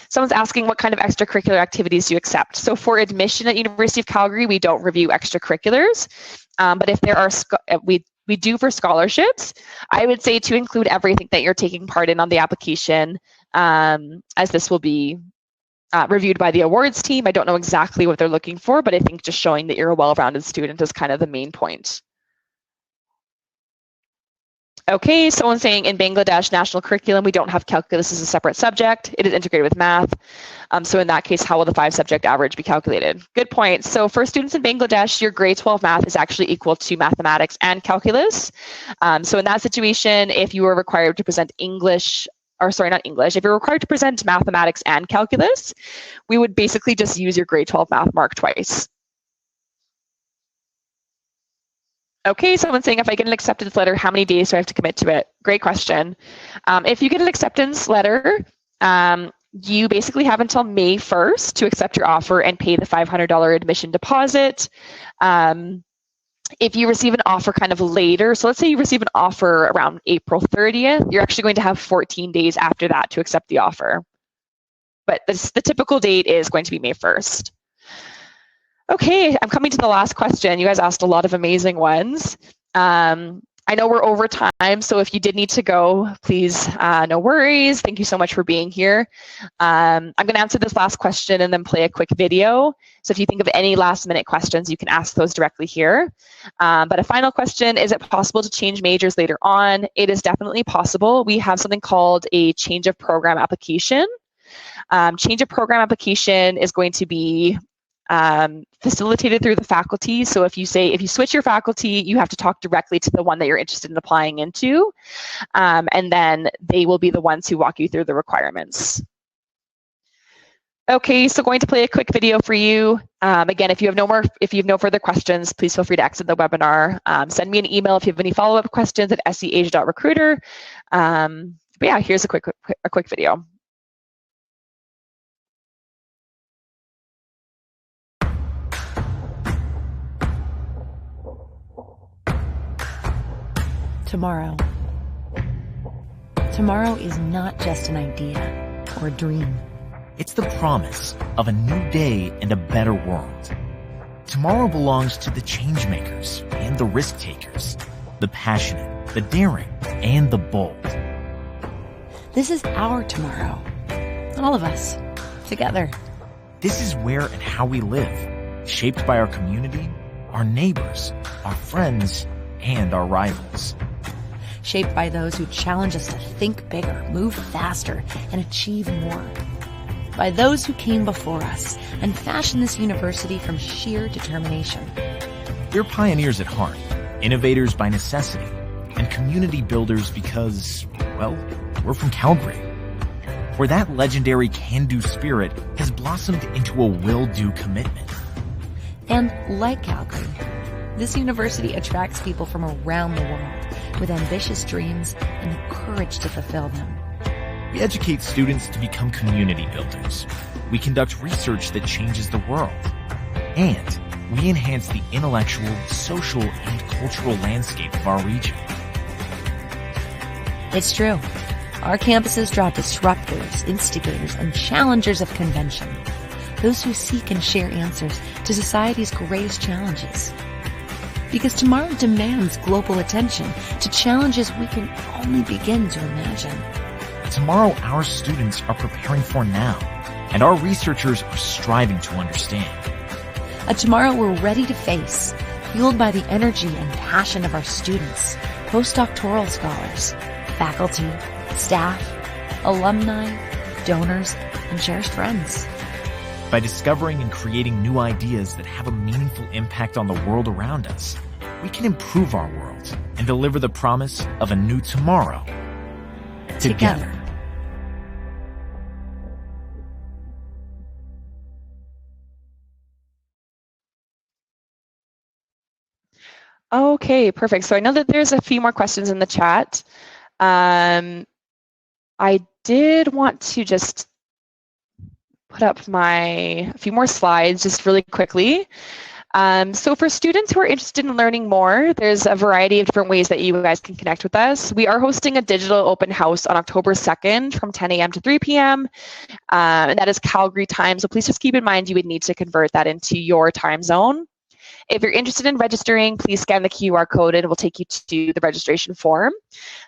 Someone's asking, what kind of extracurricular activities do you accept? So for admission at University of Calgary, we don't review extracurriculars, but if there are, we we do for scholarships, I would say to include everything that you're taking part in on the application, as this will be reviewed by the awards team. I don't know exactly what they're looking for, but I think just showing that you're a well-rounded student is kind of the main point. Okay, someone's saying in Bangladesh national curriculum, we don't have calculus as a separate subject. It is integrated with math. So in that case, how will the 5-subject average be calculated? Good point. So for students in Bangladesh, your grade 12 math is actually equal to mathematics and calculus. So in that situation, if you were required to present English, or sorry, not English, if you're required to present mathematics and calculus, we would basically just use your grade 12 math mark twice. Okay, someone's saying, if I get an acceptance letter, how many days do I have to commit to it? Great question. If you get an acceptance letter, you basically have until May 1st to accept your offer and pay the $500 admission deposit. If you receive an offer kind of later, so let's say you receive an offer around April 30th, you're actually going to have 14 days after that to accept the offer. But the typical date is going to be May 1st. Okay, I'm coming to the last question. You guys asked a lot of amazing ones. I know we're over time, so if you did need to go, please, no worries. Thank you so much for being here. I'm going to answer this last question and then play a quick video. So if you think of any last-minute questions, you can ask those directly here. But a final question, is it possible to change majors later on? It is definitely possible. We have something called a change of program application. Change of program application is going to be facilitated through the faculty. So if you switch your faculty, you have to talk directly to the one that you're interested in applying into, and then they will be the ones who walk you through the requirements. Okay, so going to play a quick video for you. Again, if you have no further questions, please feel free to exit the webinar. Send me an email if you have any follow-up questions at seasia.recruiter. But yeah, here's a quick video. Tomorrow. Tomorrow is not just an idea or a dream. It's the promise of a new day and a better world. Tomorrow belongs to the changemakers and the risk takers, the passionate, the daring, and the bold. This is our tomorrow. All of us, together. This is where and how we live, shaped by our community, our neighbors, our friends, and our rivals. Shaped by those who challenge us to think bigger, move faster, and achieve more. By those who came before us and fashioned this university from sheer determination. We're pioneers at heart, innovators by necessity, and community builders because, well, we're from Calgary, where that legendary can-do spirit has blossomed into a will-do commitment. And like Calgary, this university attracts people from around the world with ambitious dreams and the courage to fulfill them. We educate students to become community builders. We conduct research that changes the world. And we enhance the intellectual, social, and cultural landscape of our region. It's true. Our campuses draw disruptors, instigators, and challengers of convention. Those who seek and share answers to society's greatest challenges. Because tomorrow demands global attention to challenges we can only begin to imagine. Tomorrow our students are preparing for now, and our researchers are striving to understand. A tomorrow we're ready to face, fueled by the energy and passion of our students, postdoctoral scholars, faculty, staff, alumni, donors, and cherished friends. By discovering and creating new ideas that have a meaningful impact on the world around us, we can improve our world and deliver the promise of a new tomorrow together. Okay, perfect. So I know that there's a few more questions in the chat. I did want to just put up a few more slides just really quickly. So for students who are interested in learning more, there's a variety of different ways that you guys can connect with us. We are hosting a digital open house on October 2nd from 10 a.m. to 3 p.m. And that is Calgary time. So please just keep in mind you would need to convert that into your time zone. If you're interested in registering, please scan the QR code and it will take you to the registration form.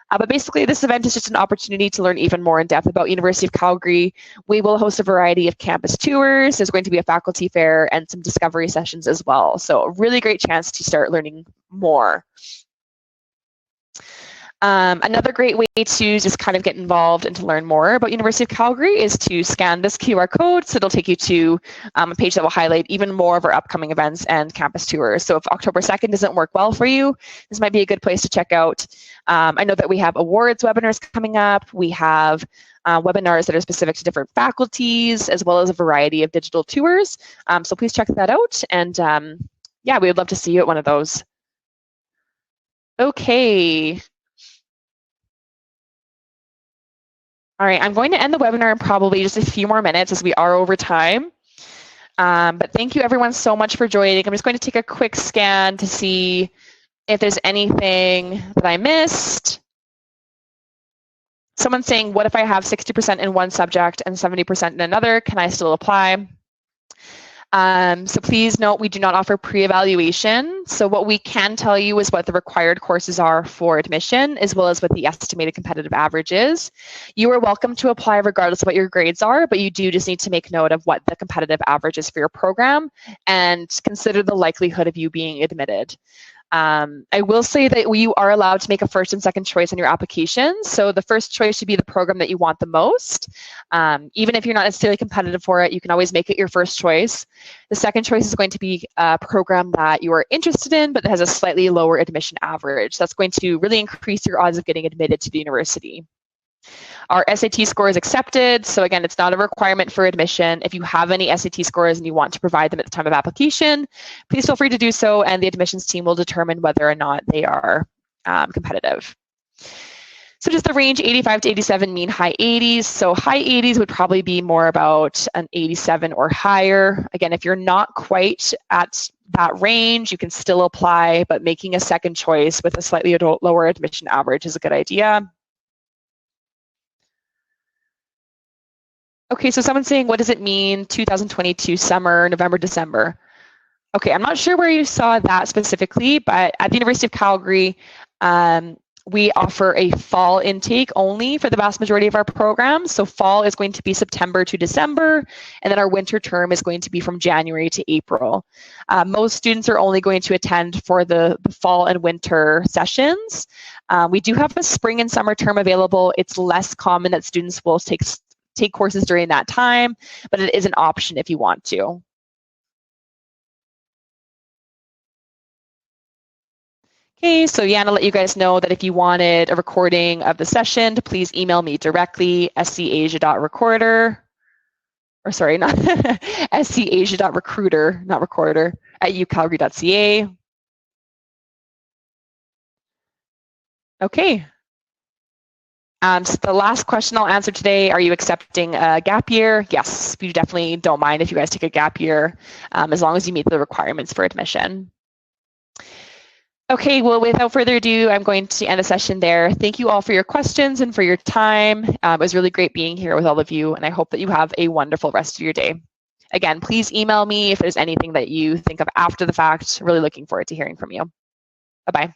But basically, this event is just an opportunity to learn even more in depth about University of Calgary. We will host a variety of campus tours. There's going to be a faculty fair and some discovery sessions as well. So a really great chance to start learning more. Another great way to just kind of get involved and to learn more about University of Calgary is to scan this QR code. So it'll take you to a page that will highlight even more of our upcoming events and campus tours. So if October 2nd doesn't work well for you, this might be a good place to check out. I know that we have awards webinars coming up. We have webinars that are specific to different faculties, as well as a variety of digital tours. So please check that out. And yeah, we would love to see you at one of those. Okay. All right, I'm going to end the webinar in probably just a few more minutes as we are over time. But thank you everyone so much for joining. I'm just going to take a quick scan to see if there's anything that I missed. Someone's saying, what if I have 60% in one subject and 70% in another? Can I still apply? So please note, we do not offer pre-evaluation. So what we can tell you is what the required courses are for admission, as well as what the estimated competitive average is. You are welcome to apply regardless of what your grades are, but you do just need to make note of what the competitive average is for your program and consider the likelihood of you being admitted. I will say that you are allowed to make a first and second choice on your application. So the first choice should be the program that you want the most. Even if you're not necessarily competitive for it, you can always make it your first choice. The second choice is going to be a program that you are interested in, but that has a slightly lower admission average. That's going to really increase your odds of getting admitted to the university. Our SAT score is accepted, so again, it's not a requirement for admission. If you have any SAT scores and you want to provide them at the time of application, please feel free to do so, and the admissions team will determine whether or not they are competitive. So just the range 85 to 87, mean high 80s. So high 80s would probably be more about an 87 or higher. Again, if you're not quite at that range, you can still apply, but making a second choice with a slightly lower admission average is a good idea. Okay, so someone's saying, what does it mean 2022 summer, November, December? Okay, I'm not sure where you saw that specifically, but at the University of Calgary, we offer a fall intake only for the vast majority of our programs. So fall is going to be September to December, and then our winter term is going to be from January to April. Most students are only going to attend for the fall and winter sessions. We do have a spring and summer term available. It's less common that students will take courses during that time, but it is an option if you want to. Okay, so Yana let you guys know that if you wanted a recording of the session, to please email me directly, scasia.recorder, or sorry, not scasia.recruiter, not recorder, at ucalgary.ca. Okay. So the last question I'll answer today, are you accepting a gap year? Yes, we definitely don't mind if you guys take a gap year, as long as you meet the requirements for admission. Okay, well, without further ado, I'm going to end the session there. Thank you all for your questions and for your time. It was really great being here with all of you, and I hope that you have a wonderful rest of your day. Again, please email me if there's anything that you think of after the fact. Really looking forward to hearing from you. Bye-bye.